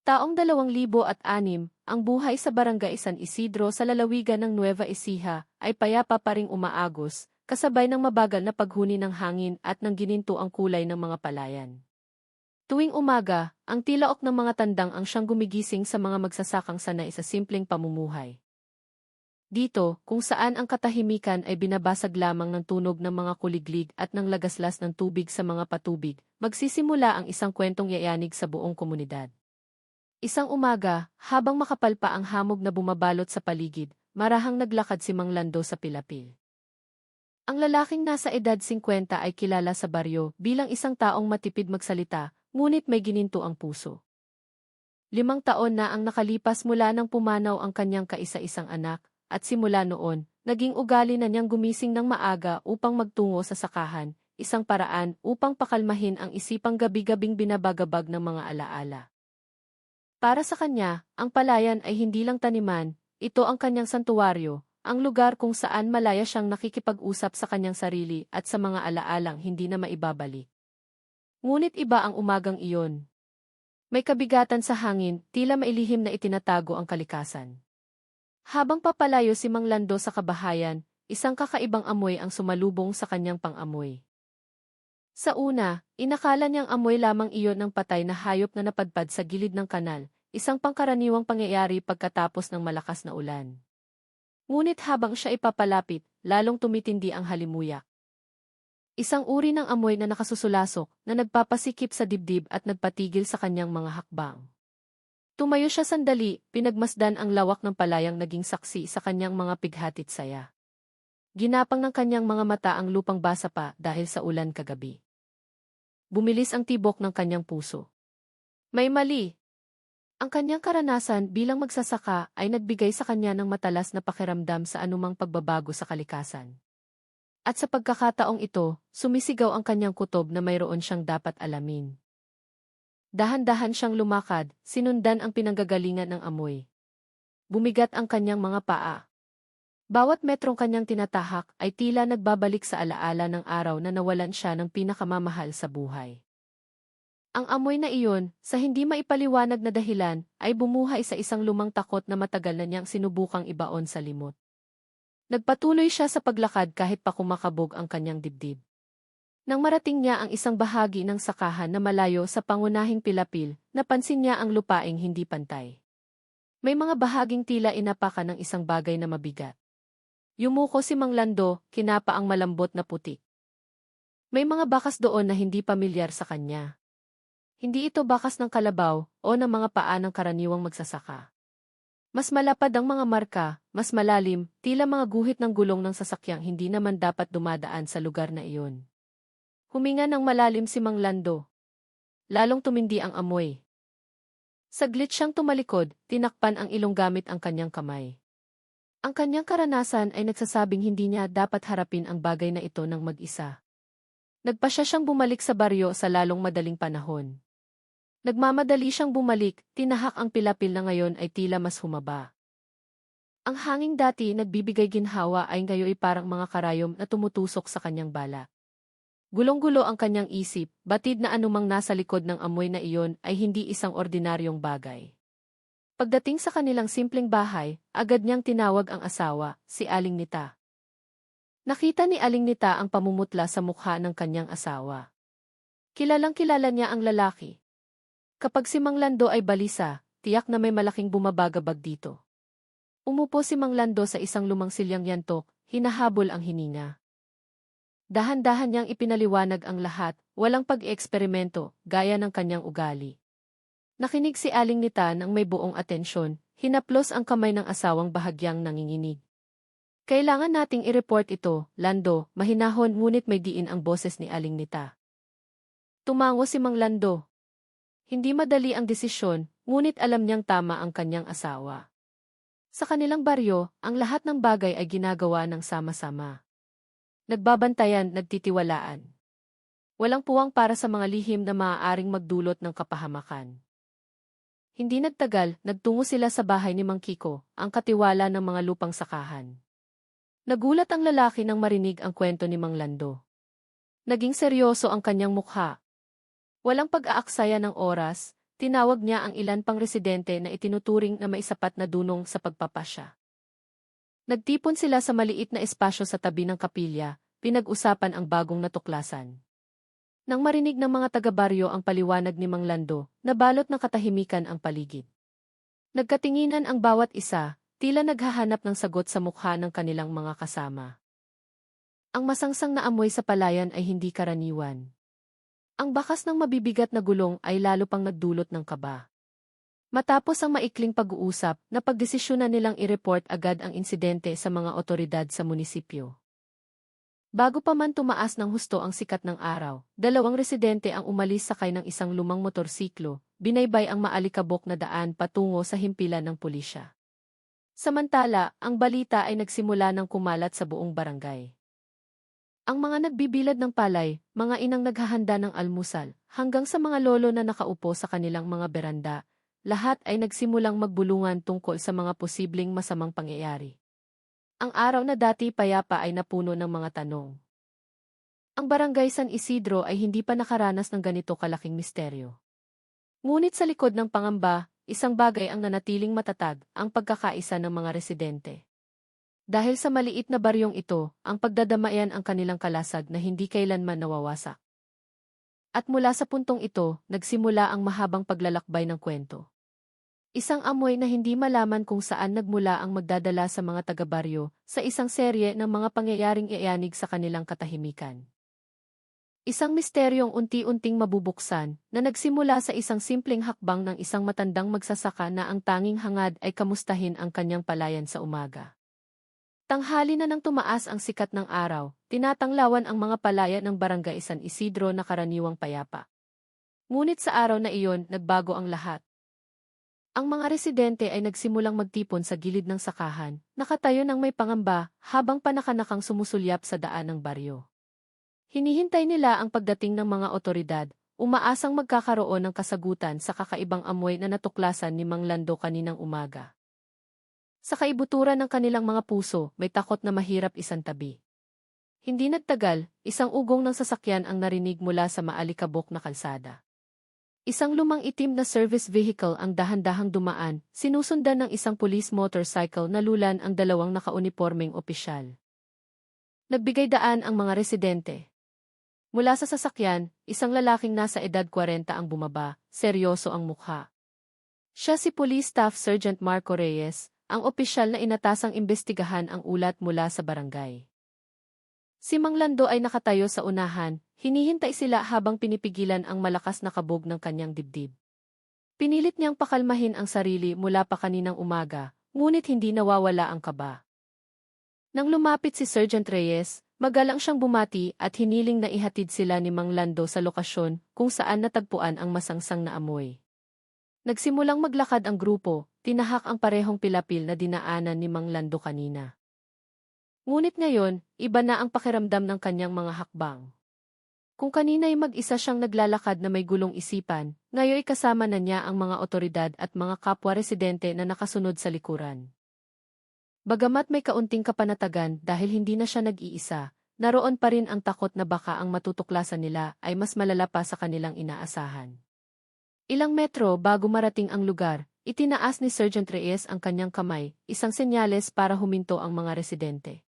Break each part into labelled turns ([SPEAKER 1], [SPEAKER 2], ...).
[SPEAKER 1] Taong 2006, ang buhay sa Barangay San Isidro sa lalawigan ng Nueva Ecija ay payapa pa ring umaagos, kasabay ng mabagal na paghuni ng hangin at ng gininto ang kulay ng mga palayan. Tuwing umaga, ang tilaok ng mga tandang ang siyang gumigising sa mga magsasakang sanay sa simpleng pamumuhay. Dito, kung saan ang katahimikan ay binabasag lamang ng tunog ng mga kuliglig at ng lagaslas ng tubig sa mga patubig, magsisimula ang isang kwentong yayanig sa buong komunidad. Isang umaga, habang makapal pa ang hamog na bumabalot sa paligid, marahang naglakad si Mang Lando sa Pilapil. Ang lalaking nasa edad 50 ay kilala sa baryo bilang isang taong matipid magsalita, ngunit may gininto ang puso. 5 taon na ang nakalipas mula nang pumanaw ang kanyang kaisa-isang anak, at simula noon, naging ugali na niyang gumising ng maaga upang magtungo sa sakahan, isang paraan upang pakalmahin ang isipang gabi-gabing binabagabag ng mga alaala. Para sa kanya, ang palayan ay hindi lang taniman, ito ang kanyang santuwaryo, ang lugar kung saan malaya siyang nakikipag-usap sa kanyang sarili at sa mga alaalang hindi na maibabalik. Ngunit iba ang umagang iyon. May kabigatan sa hangin, tila mailihim na itinatago ang kalikasan. Habang papalayo si Mang Lando sa kabahayan, isang kakaibang amoy ang sumalubong sa kanyang pang-amoy. Sa una, inakala niyang amoy lamang iyon ng patay na hayop na napadpad sa gilid ng kanal, isang pangkaraniwang pangyayari pagkatapos ng malakas na ulan. Ngunit habang siya ipapalapit, lalong tumitindi ang halimuyak. Isang uri ng amoy na nakasusulasok na nagpapasikip sa dibdib at nagpatigil sa kanyang mga hakbang. Tumayo siya sandali, pinagmasdan ang lawak ng palayang naging saksi sa kanyang mga pighatit saya. Ginapang ng kanyang mga mata ang lupang basa pa dahil sa ulan kagabi. Bumilis ang tibok ng kanyang puso. May mali. Ang kanyang karanasan bilang magsasaka ay nagbigay sa kanya ng matalas na pakiramdam sa anumang pagbabago sa kalikasan. At sa pagkakataong ito, sumisigaw ang kanyang kutob na mayroon siyang dapat alamin. Dahan-dahan siyang lumakad, sinundan ang pinanggagalingan ng amoy. Bumigat ang kanyang mga paa. Bawat metrong kanyang tinatahak ay tila nagbabalik sa alaala ng araw na nawalan siya ng pinakamamahal sa buhay. Ang amoy na iyon, sa hindi maipaliwanag na dahilan, ay bumuhay sa isang lumang takot na matagal na niyang sinubukang ibaon sa limot. Nagpatuloy siya sa paglakad kahit pa kumakabog ang kanyang dibdib. Nang marating niya ang isang bahagi ng sakahan na malayo sa pangunahing pilapil, napansin niya ang lupaing hindi pantay. May mga bahaging tila inapakan ng isang bagay na mabigat. Yumuko si Mang Lando, kinapa ang malambot na putik. May mga bakas doon na hindi pamilyar sa kanya. Hindi ito bakas ng kalabaw o ng mga paa ng karaniwang magsasaka. Mas malapad ang mga marka, mas malalim, tila mga guhit ng gulong ng sasakyang hindi naman dapat dumadaan sa lugar na iyon. Huminga ng malalim si Mang Lando. Lalong tumindi ang amoy. Saglit siyang tumalikod, tinakpan ang ilong gamit ang kanyang kamay. Ang kanyang karanasan ay nagsasabing hindi niya dapat harapin ang bagay na ito ng mag-isa. Nagpasya siyang bumalik sa baryo sa lalong madaling panahon. Nagmamadali siyang bumalik, tinahak ang pilapil na ngayon ay tila mas humaba. Ang hanging dati nagbibigay ginhawa ay ngayon ay parang mga karayom na tumutusok sa kanyang bala. Gulong-gulo ang kanyang isip, batid na anumang nasa likod ng amoy na iyon ay hindi isang ordinaryong bagay. Pagdating sa kanilang simpleng bahay, agad niyang tinawag ang asawa, si Aling Nita. Nakita ni Aling Nita ang pamumutla sa mukha ng kanyang asawa. Kilalang-kilala niya ang lalaki. Kapag si Mang Lando ay balisa, tiyak na may malaking bumabagabag dito. Umupo si Mang Lando sa isang lumang silyang yantok, hinahabol ang hininga. Dahan-dahan niyang ipinaliwanag ang lahat, walang pag-eksperimento, gaya ng kanyang ugali. Nakinig si Aling Nita nang may buong atensyon, hinaplos ang kamay ng asawang bahagyang nanginginig. Kailangan nating i-report ito, Lando, mahinahon ngunit may diin ang boses ni Aling Nita. Tumango si Mang Lando. Hindi madali ang desisyon, ngunit alam niyang tama ang kanyang asawa. Sa kanilang baryo, ang lahat ng bagay ay ginagawa ng sama-sama. Nagbabantayan, nagtitiwalaan. Walang puwang para sa mga lihim na maaaring magdulot ng kapahamakan. Hindi nagtagal, nagtungo sila sa bahay ni Mang Kiko, ang katiwala ng mga lupang sakahan. Nagulat ang lalaki nang marinig ang kwento ni Mang Lando. Naging seryoso ang kanyang mukha. Walang pag-aaksaya ng oras, Tinawag niya ang ilan pang residente na itinuturing na may sapat na dunong sa pagpapasya. Nagtipon sila sa maliit na espasyo sa tabi ng kapilya, pinag-usapan ang bagong natuklasan. Nang marinig ng mga taga-baryo ang paliwanag ni Mang Lando, nabalot ng katahimikan ang paligid. Nagkatinginan ang bawat isa, tila naghahanap ng sagot sa mukha ng kanilang mga kasama. Ang masangsang na amoy sa palayan ay hindi karaniwan. Ang bakas ng mabibigat na gulong ay lalo pang nagdulot ng kaba. Matapos ang maikling pag-uusap, napagdesisyonan nilang i-report agad ang insidente sa mga otoridad sa munisipyo. Bago pa man tumaas ng husto ang sikat ng araw, 2 residente ang umalis sakay ng isang lumang motorsiklo, binaybay ang maalikabok na daan patungo sa himpilan ng pulisya. Samantala, ang balita ay nagsimula ng kumalat sa buong barangay. Ang mga nagbibilad ng palay, mga inang naghahanda ng almusal, hanggang sa mga lolo na nakaupo sa kanilang mga beranda, lahat ay nagsimulang magbulungan tungkol sa mga posibleng masamang pangyayari. Ang araw na dati payapa ay napuno ng mga tanong. Ang barangay San Isidro ay hindi pa nakaranas ng ganito kalaking misteryo. Ngunit sa likod ng pangamba, isang bagay ang nanatiling matatag, ang pagkakaisa ng mga residente. Dahil sa maliit na baryong ito, ang pagdadamayan ang kanilang kalasag na hindi kailanman nawawasak. At mula sa puntong ito, nagsimula ang mahabang paglalakbay ng kwento. Isang amoy na hindi malaman kung saan nagmula ang magdadala sa mga taga-baryo sa isang serye ng mga pangyayaring iayanig sa kanilang katahimikan. Isang misteryong unti-unting mabubuksan na nagsimula sa isang simpleng hakbang ng isang matandang magsasaka na ang tanging hangad ay kamustahin ang kanyang palayan sa umaga. Tanghali na nang tumaas ang sikat ng araw, tinatanglawan ang mga palaya ng barangay San Isidro na karaniwang payapa. Ngunit sa araw na iyon, nagbago ang lahat. Ang mga residente ay nagsimulang magtipon sa gilid ng sakahan, nakatayo ng may pangamba, habang panakanakang sumusulyap sa daan ng baryo. Hinihintay nila ang pagdating ng mga otoridad, umaasang magkakaroon ng kasagutan sa kakaibang amoy na natuklasan ni Mang Lando kaninang umaga. Sa kaibuturan ng kanilang mga puso, may takot na mahirap isantabi. Hindi nagtagal, isang ugong ng sasakyan ang narinig mula sa maalikabok na kalsada. Isang lumang itim na service vehicle ang dahan-dahang dumaan, sinusundan ng isang police motorcycle na lulan ang 2 nakaunipormeng opisyal. Nagbigay daan ang mga residente. Mula sa sasakyan, isang lalaking nasa edad 40 ang bumaba, seryoso ang mukha. Siya si Police Staff Sergeant Marco Reyes, ang opisyal na inatasang imbestigahan ang ulat mula sa barangay. Si Mang Lando ay nakatayo sa unahan, hinihintay sila habang pinipigilan ang malakas na kabog ng kanyang dibdib. Pinilit niyang pakalmahin ang sarili mula pa kaninang umaga, ngunit hindi nawawala ang kaba. Nang lumapit si Sergeant Reyes, magalang siyang bumati at hiniling na ihatid sila ni Mang Lando sa lokasyon kung saan natagpuan ang masangsang na amoy. Nagsimulang maglakad ang grupo, tinahak ang parehong pilapil na dinaanan ni Mang Lando kanina. Ngunit ngayon, iba na ang pakiramdam ng kanyang mga hakbang. Kung kanina'y mag-isa siyang naglalakad na may gulong isipan, ngayoy kasama na niya ang mga otoridad at mga kapwa residente na nakasunod sa likuran. Bagamat may kaunting kapanatagan dahil hindi na siya nag-iisa, naroon pa rin ang takot na baka ang matutuklasan nila ay mas malala pa sa kanilang inaasahan. Ilang metro bago marating ang lugar, itinaas ni Sergeant Reyes ang kanyang kamay, isang senyales para huminto ang mga residente.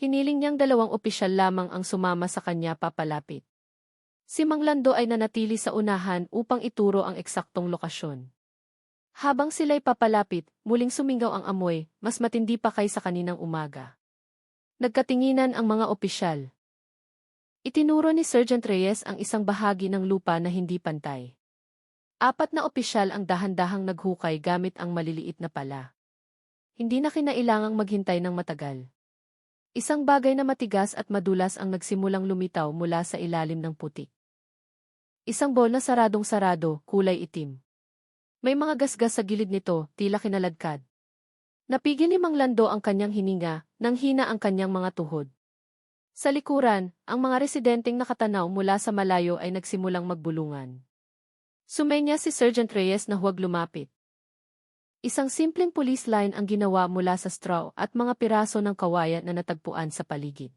[SPEAKER 1] Hiniling niyang 2 opisyal lamang ang sumama sa kanya papalapit. Si Mang Lando ay nanatili sa unahan upang ituro ang eksaktong lokasyon. Habang sila'y papalapit, muling sumingaw ang amoy, mas matindi pa kaysa kaninang umaga. Nagkatinginan ang mga opisyal. Itinuro ni Sergeant Reyes ang isang bahagi ng lupa na hindi pantay. 4 na opisyal ang dahan-dahang naghukay gamit ang maliliit na pala. Hindi na kinailangang maghintay ng matagal. Isang bagay na matigas at madulas ang nagsimulang lumitaw mula sa ilalim ng putik. Isang bowl na saradong-sarado, kulay itim. May mga gasgas sa gilid nito, tila kinaladkad. Napigil ni Mang Lando ang kanyang hininga, nang hina ang kanyang mga tuhod. Sa likuran, ang mga residenteng nakatanaw mula sa malayo ay nagsimulang magbulungan. Sumenya si Sergeant Reyes na huwag lumapit. Isang simpleng police line ang ginawa mula sa straw at mga piraso ng kawayan na natagpuan sa paligid.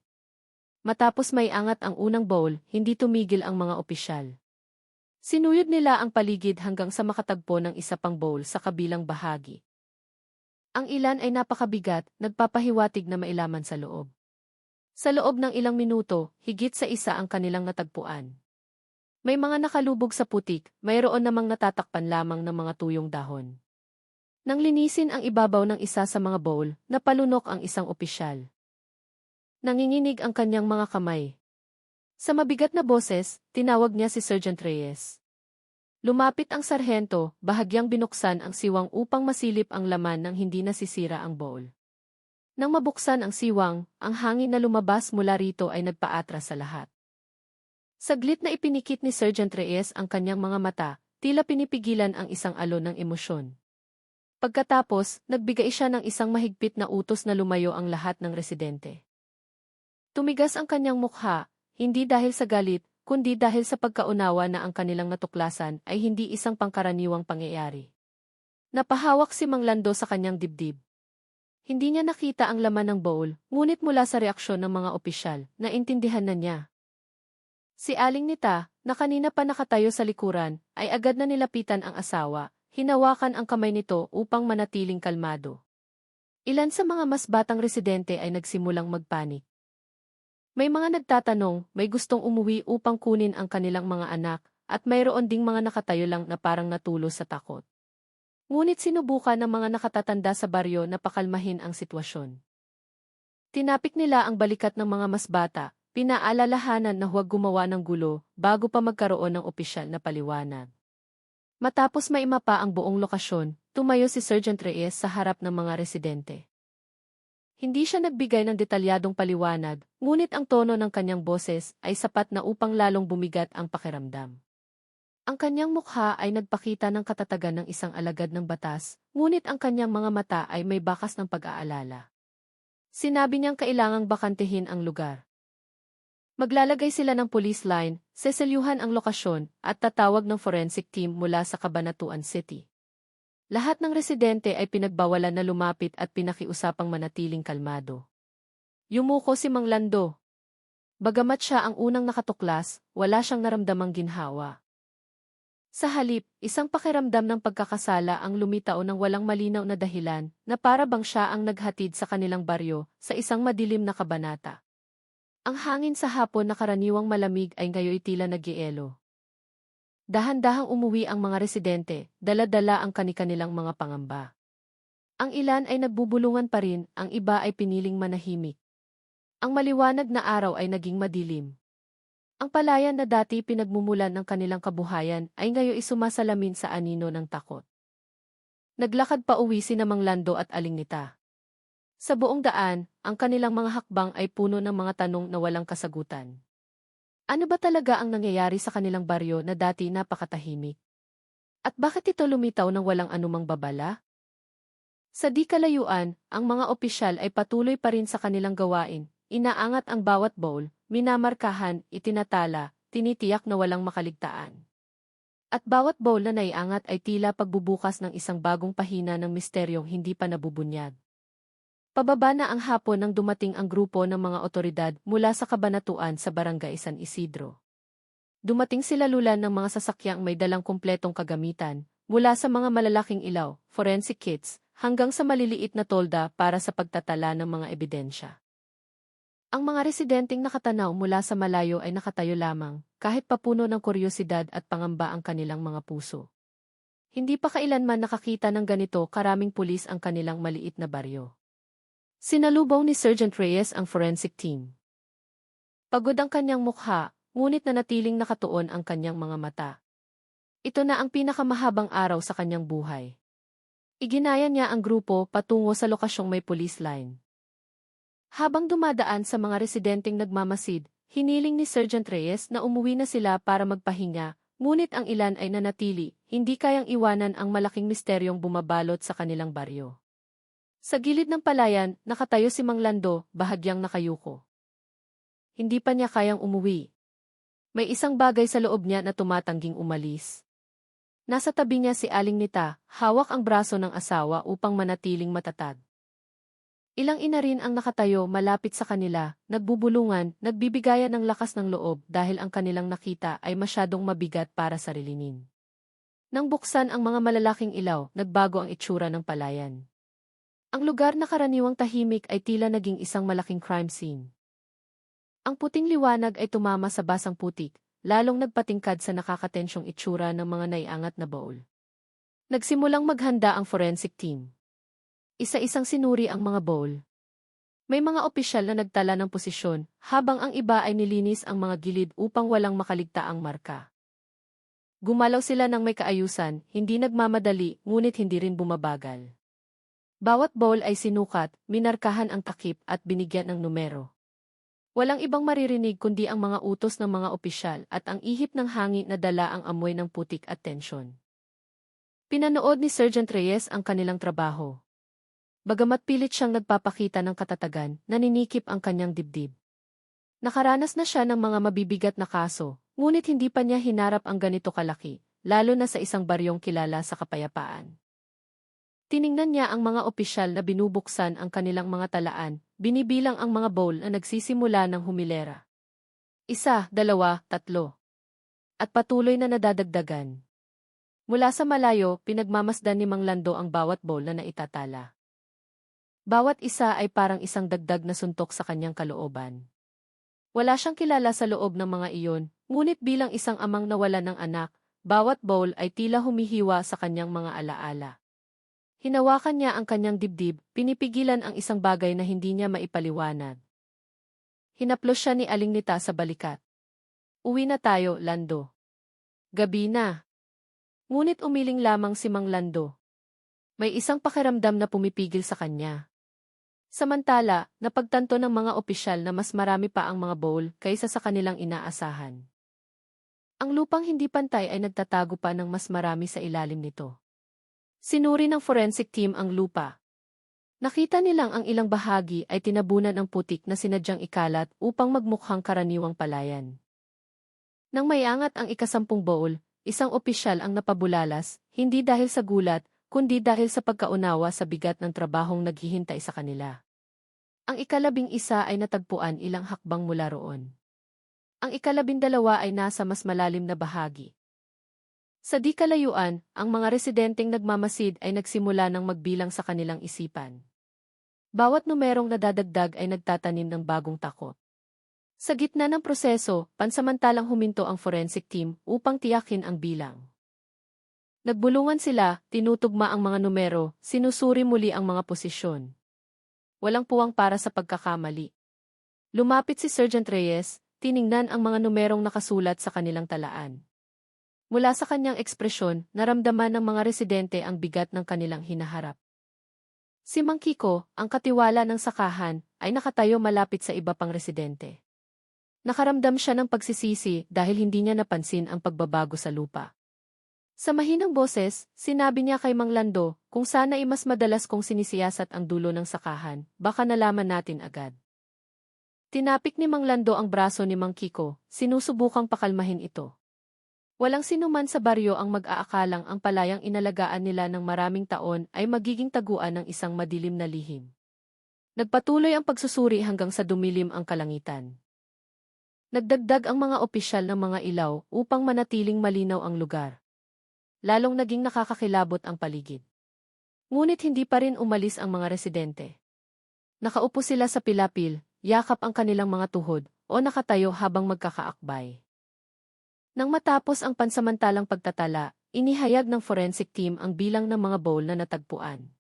[SPEAKER 1] Matapos may angat ang unang bowl, hindi tumigil ang mga opisyal. Sinuyod nila ang paligid hanggang sa makatagpo ng isa pang bowl sa kabilang bahagi. Ang ilan ay napakabigat, nagpapahiwatig na mailaman sa loob. Sa loob ng ilang minuto, higit sa isa ang kanilang natagpuan. May mga nakalubog sa putik, mayroon namang natatakpan lamang ng mga tuyong dahon. Nang linisin ang ibabaw ng isa sa mga bowl, napalunok ang isang opisyal. Nanginginig ang kanyang mga kamay. Sa mabigat na boses, tinawag niya si Sergeant Reyes. Lumapit ang sarhento, bahagyang binuksan ang siwang upang masilip ang laman nang hindi nasisira ang bowl. Nang mabuksan ang siwang, ang hangin na lumabas mula rito ay nagpaatras sa lahat. Saglit na ipinikit ni Sergeant Reyes ang kanyang mga mata, tila pinipigilan ang isang alon ng emosyon. Pagkatapos, nagbigay siya ng isang mahigpit na utos na lumayo ang lahat ng residente. Tumigas ang kanyang mukha, hindi dahil sa galit, kundi dahil sa pagkaunawa na ang kanilang natuklasan ay hindi isang pangkaraniwang pangyayari. Napahawak si Mang Lando sa kanyang dibdib. Hindi niya nakita ang laman ng bowl, ngunit mula sa reaksyon ng mga opisyal, naintindihan na niya. Si Aling Nita, na kanina pa nakatayo sa likuran, ay agad na nilapitan ang asawa, hinawakan ang kamay nito upang manatiling kalmado. Ilan sa mga mas batang residente ay nagsimulang magpanik. May mga nagtatanong, may gustong umuwi upang kunin ang kanilang mga anak, at mayroon ding mga nakatayo lang na parang natulo sa takot. Ngunit sinubukan ng mga nakatatanda sa baryo na pakalmahin ang sitwasyon. Tinapik nila ang balikat ng mga mas bata, pinaalalahanan na huwag gumawa ng gulo bago pa magkaroon ng opisyal na paliwanag. Matapos maimapa ang buong lokasyon, tumayo si Sergeant Reyes sa harap ng mga residente. Hindi siya nagbigay ng detalyadong paliwanag, ngunit ang tono ng kanyang boses ay sapat na upang lalong bumigat ang pakiramdam. Ang kanyang mukha ay nagpakita ng katatagan ng isang alagad ng batas, ngunit ang kanyang mga mata ay may bakas ng pag-aalala. Sinabi niyang kailangang bakantehin ang lugar. Maglalagay sila ng police line, seselyuhan ang lokasyon, at tatawag ng forensic team mula sa Cabanatuan City. Lahat ng residente ay pinagbawalan na lumapit at pinakiusapang manatiling kalmado. Yumuko si Mang Lando. Bagamat siya ang unang nakatuklas, wala siyang naramdamang ginhawa. Sa halip, isang pakiramdam ng pagkakasala ang lumitaw ng walang malinaw na dahilan na para bang siya ang naghatid sa kanilang baryo sa isang madilim na kabanata. Ang hangin sa hapon na karaniwang malamig ay ngayoy tila nag-ielo. Dahan-dahang umuwi ang mga residente, dala-dala ang kani-kanilang mga pangamba. Ang ilan ay nagbubulungan pa rin, ang iba ay piniling manahimik. Ang maliwanag na araw ay naging madilim. Ang palayan na dati pinagmumulan ng kanilang kabuhayan ay ngayon sumasalamin sa anino ng takot. Naglakad pa uwi sina Mang Lando at Aling Nita. Sa buong daan, ang kanilang mga hakbang ay puno ng mga tanong na walang kasagutan. Ano ba talaga ang nangyayari sa kanilang baryo na dati napakatahimik? At bakit ito lumitaw ng walang anumang babala? Sa di kalayuan, ang mga opisyal ay patuloy pa rin sa kanilang gawain, inaangat ang bawat bowl, minamarkahan, itinatala, tinitiyak na walang makaligtaan. At bawat bowl na naiangat ay tila pagbubukas ng isang bagong pahina ng misteryong hindi pa nabubunyag. Pababa na ang hapon nang dumating ang grupo ng mga otoridad mula sa Cabanatuan sa Barangay San Isidro. Dumating sila lulan ng mga sasakyang may dalang kumpletong kagamitan, mula sa mga malalaking ilaw, forensic kits, hanggang sa maliliit na tolda para sa pagtatala ng mga ebidensya. Ang mga residenteng nakatanaw mula sa malayo ay nakatayo lamang, kahit papuno ng kuryosidad at pangamba ang kanilang mga puso. Hindi pa kailanman nakakita ng ganito karaming pulis ang kanilang maliit na baryo. Sinalubong ni Sergeant Reyes ang forensic team. Pagod ang kanyang mukha, ngunit nanatiling nakatuon ang kanyang mga mata. Ito na ang pinakamahabang araw sa kanyang buhay. Iginaya niya ang grupo patungo sa lokasyong may police line. Habang dumadaan sa mga residenteng nagmamasid, hiniling ni Sergeant Reyes na umuwi na sila para magpahinga, ngunit ang ilan ay nanatili, hindi kayang iwanan ang malaking misteryong bumabalot sa kanilang baryo. Sa gilid ng palayan, nakatayo si Mang Lando, bahagyang nakayuko. Hindi pa niya kayang umuwi. May isang bagay sa loob niya na tumatangging umalis. Nasa tabi niya si Aling Nita, hawak ang braso ng asawa upang manatiling matatag. Ilang ina rin ang nakatayo malapit sa kanila, nagbubulungan, nagbibigayan ng lakas ng loob dahil ang kanilang nakita ay masyadong mabigat para sarilinin. Nang buksan ang mga malalaking ilaw, nagbago ang itsura ng palayan. Ang lugar na karaniwang tahimik ay tila naging isang malaking crime scene. Ang puting liwanag ay tumama sa basang putik, lalong nagpatingkad sa nakakatensyong itsura ng mga naiangat na baul. Nagsimulang maghanda ang forensic team. Isa-isang sinuri ang mga baul. May mga opisyal na nagtala ng posisyon, habang ang iba ay nilinis ang mga gilid upang walang makaligtaang marka. Gumalaw sila ng may kaayusan, hindi nagmamadali, ngunit hindi rin bumabagal. Bawat bowl ay sinukat, minarkahan ang takip at binigyan ng numero. Walang ibang maririnig kundi ang mga utos ng mga opisyal at ang ihip ng hangin na dala ang amoy ng putik at tensyon. Pinanood ni Sergeant Reyes ang kanilang trabaho. Bagamat pilit siyang nagpapakita ng katatagan, naninikip ang kanyang dibdib. Nakaranas na siya ng mga mabibigat na kaso, ngunit hindi pa niya hinarap ang ganito kalaki, lalo na sa isang baryong kilala sa kapayapaan. Tiningnan niya ang mga opisyal na binubuksan ang kanilang mga talaan, binibilang ang mga bowl na nagsisimula ng humilera. 1, 2, 3. At patuloy na nadadagdagan. Mula sa malayo, pinagmamasdan ni Mang Lando ang bawat bowl na naitatala. Bawat isa ay parang isang dagdag na suntok sa kanyang kalooban. Wala siyang kilala sa loob ng mga iyon, ngunit bilang isang amang nawalan ng anak, bawat bowl ay tila humihiwa sa kanyang mga alaala. Hinawakan niya ang kanyang dibdib, pinipigilan ang isang bagay na hindi niya maipaliwanag. Hinaplos siya ni Aling Nita sa balikat. Uwi na tayo, Lando. Gabi na. Ngunit umiling lamang si Mang Lando. May isang pakiramdam na pumipigil sa kanya. Samantala, napagtanto ng mga opisyal na mas marami pa ang mga bowl kaysa sa kanilang inaasahan. Ang lupang hindi pantay ay nagtatago pa ng mas marami sa ilalim nito. Sinuri ng forensic team ang lupa. Nakita nilang ang ilang bahagi ay tinabunan ng putik na sinadyang ikalat upang magmukhang karaniwang palayan. Nang maiangat ang ika-10 bowl, isang opisyal ang napabulalas, hindi dahil sa gulat, kundi dahil sa pagkaunawa sa bigat ng trabahong naghihintay sa kanila. Ang ika-11 ay natagpuan ilang hakbang mula roon. Ang ika-12 ay nasa mas malalim na bahagi. Sa di kalayuan, ang mga residenteng nagmamasid ay nagsimula ng magbilang sa kanilang isipan. Bawat numerong nadadagdag ay nagtatanim ng bagong takot. Sa gitna ng proseso, pansamantalang huminto ang forensic team upang tiyakin ang bilang. Nagbulungan sila, tinutugma ang mga numero, sinusuri muli ang mga posisyon. Walang puwang para sa pagkakamali. Lumapit si Sergeant Reyes, tiningnan ang mga numerong nakasulat sa kanilang talaan. Mula sa kanyang ekspresyon, naramdaman ng mga residente ang bigat ng kanilang hinaharap. Si Mang Kiko, ang katiwala ng sakahan, ay nakatayo malapit sa iba pang residente. Nakaramdam siya ng pagsisisi dahil hindi niya napansin ang pagbabago sa lupa. Sa mahinang boses, sinabi niya kay Mang Lando, kung sana ay mas madalas kong sinisiyasat ang dulo ng sakahan, baka nalaman natin agad. Tinapik ni Mang Lando ang braso ni Mang Kiko, sinusubukang pakalmahin ito. Walang sinuman sa baryo ang mag-aakalang ang palayang inalagaan nila ng maraming taon ay magiging taguan ng isang madilim na lihim. Nagpatuloy ang pagsusuri hanggang sa dumilim ang kalangitan. Nagdagdag ang mga opisyal ng mga ilaw upang manatiling malinaw ang lugar. Lalong naging nakakakilabot ang paligid. Ngunit hindi pa rin umalis ang mga residente. Nakaupo sila sa pilapil, yakap ang kanilang mga tuhod, o nakatayo habang magkakaakbay. Nang matapos ang pansamantalang pagtatala, inihayag ng forensic team ang bilang ng mga bowl na natagpuan.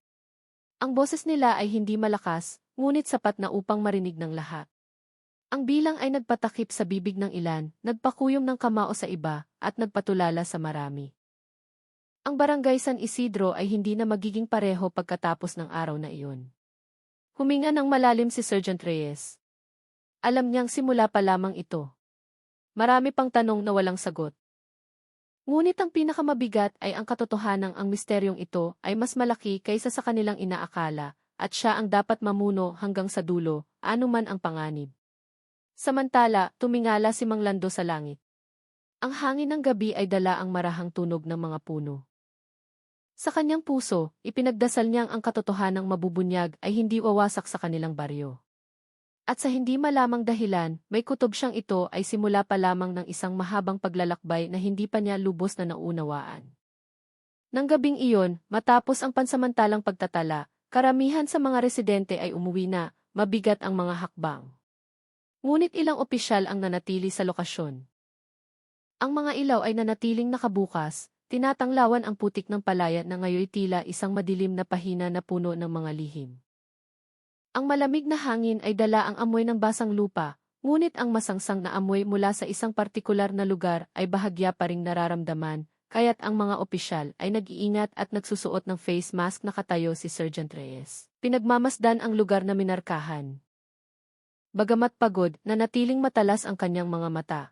[SPEAKER 1] Ang boses nila ay hindi malakas, ngunit sapat na upang marinig ng lahat. Ang bilang ay nagpatakip sa bibig ng ilan, nagpakuyom ng kamao sa iba, at nagpatulala sa marami. Ang barangay San Isidro ay hindi na magiging pareho pagkatapos ng araw na iyon. Huminga ng malalim si Sergeant Reyes. Alam niyang simula pa lamang ito. Marami pang tanong na walang sagot. Ngunit ang pinakamabigat ay ang katotohanang ang misteryong ito ay mas malaki kaysa sa kanilang inaakala, at siya ang dapat mamuno hanggang sa dulo, anuman ang panganib. Samantala, tumingala si Mang Lando sa langit. Ang hangin ng gabi ay dala ang marahang tunog ng mga puno. Sa kanyang puso, ipinagdasal niyang ang katotohanang mabubunyag ay hindi wawasak sa kanilang baryo. At sa hindi malamang dahilan, may kutob siyang ito ay simula pa lamang ng isang mahabang paglalakbay na hindi pa niya lubos na naunawaan. Nang gabing iyon, matapos ang pansamantalang pagtatala, karamihan sa mga residente ay umuwi na, mabigat ang mga hakbang. Ngunit ilang opisyal ang nanatili sa lokasyon. Ang mga ilaw ay nanatiling nakabukas, tinatanglawan ang putik ng palayan na ngayoy tila isang madilim na pahina na puno ng mga lihim. Ang malamig na hangin ay dala ang amoy ng basang lupa, ngunit ang masangsang na amoy mula sa isang partikular na lugar ay bahagya pa ring nararamdaman, kaya't ang mga opisyal ay nag-iingat at nagsusuot ng face mask na katayo si Sergeant Reyes. Pinagmamasdan ang lugar na minarkahan. Bagamat pagod, nanatiling matalas ang kanyang mga mata.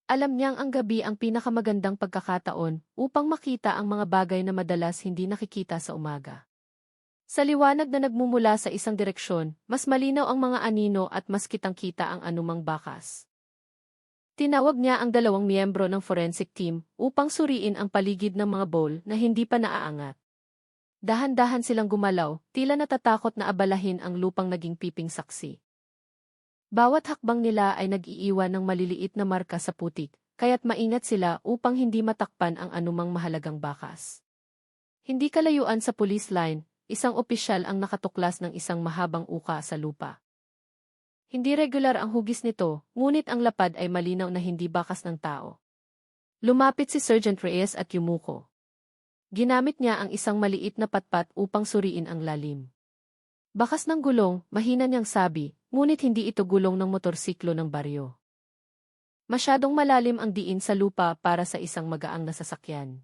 [SPEAKER 1] Alam niyang ang gabi ang pinakamagandang pagkakataon upang makita ang mga bagay na madalas hindi nakikita sa umaga. Sa liwanag na nagmumula sa isang direksyon, mas malinaw ang mga anino at mas kitang-kita ang anumang bakas. Tinawag niya ang 2 miyembro ng forensic team upang suriin ang paligid ng mga bowl na hindi pa naaangat. Dahan-dahan silang gumalaw, tila natatakot na abalahin ang lupang naging piping saksi. Bawat hakbang nila ay nag-iiwan ng maliliit na marka sa putik, kaya't maingat sila upang hindi matakpan ang anumang mahalagang bakas. Hindi kalayuan sa police line, isang opisyal ang nakatuklas ng isang mahabang uka sa lupa. Hindi regular ang hugis nito, ngunit ang lapad ay malinaw na hindi bakas ng tao. Lumapit si Sergeant Reyes at yumuko. Ginamit niya ang isang maliit na patpat upang suriin ang lalim. Bakas ng gulong, mahina niyang sabi, ngunit hindi ito gulong ng motorsiklo ng baryo. Masyadong malalim ang diin sa lupa para sa isang magaang na sasakyan.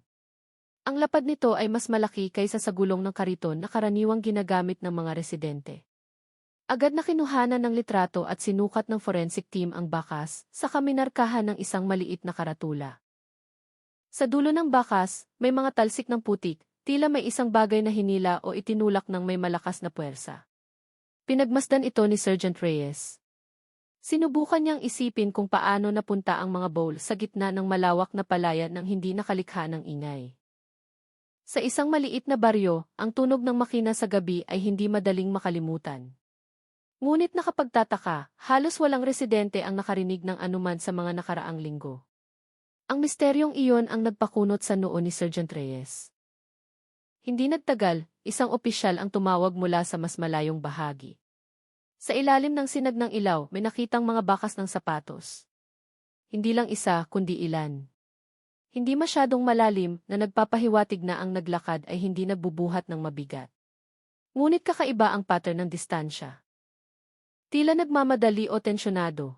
[SPEAKER 1] Ang lapad nito ay mas malaki kaysa sa gulong ng kariton na karaniwang ginagamit ng mga residente. Agad na kinuhanan ng litrato at sinukat ng forensic team ang bakas, saka minarkahan ng isang maliit na karatula. Sa dulo ng bakas, may mga talsik ng putik, tila may isang bagay na hinila o itinulak ng may malakas na puwersa. Pinagmasdan ito ni Sergeant Reyes. Sinubukan niyang isipin kung paano napunta ang mga bowl sa gitna ng malawak na palayan nang hindi nakalikha ng ingay. Sa isang maliit na baryo, ang tunog ng makina sa gabi ay hindi madaling makalimutan. Ngunit nakapagtataka, halos walang residente ang nakarinig ng anuman sa mga nakaraang linggo. Ang misteryong iyon ang nagpakunot sa noo ni Sergeant Reyes. Hindi nagtagal, isang opisyal ang tumawag mula sa mas malayong bahagi. Sa ilalim ng sinag ng ilaw, may nakitang mga bakas ng sapatos. Hindi lang isa, kundi ilan. Hindi masyadong malalim na nagpapahiwatig na ang naglakad ay hindi nagbubuhat ng mabigat. Ngunit kakaiba ang pattern ng distansya. Tila nagmamadali o tensyonado.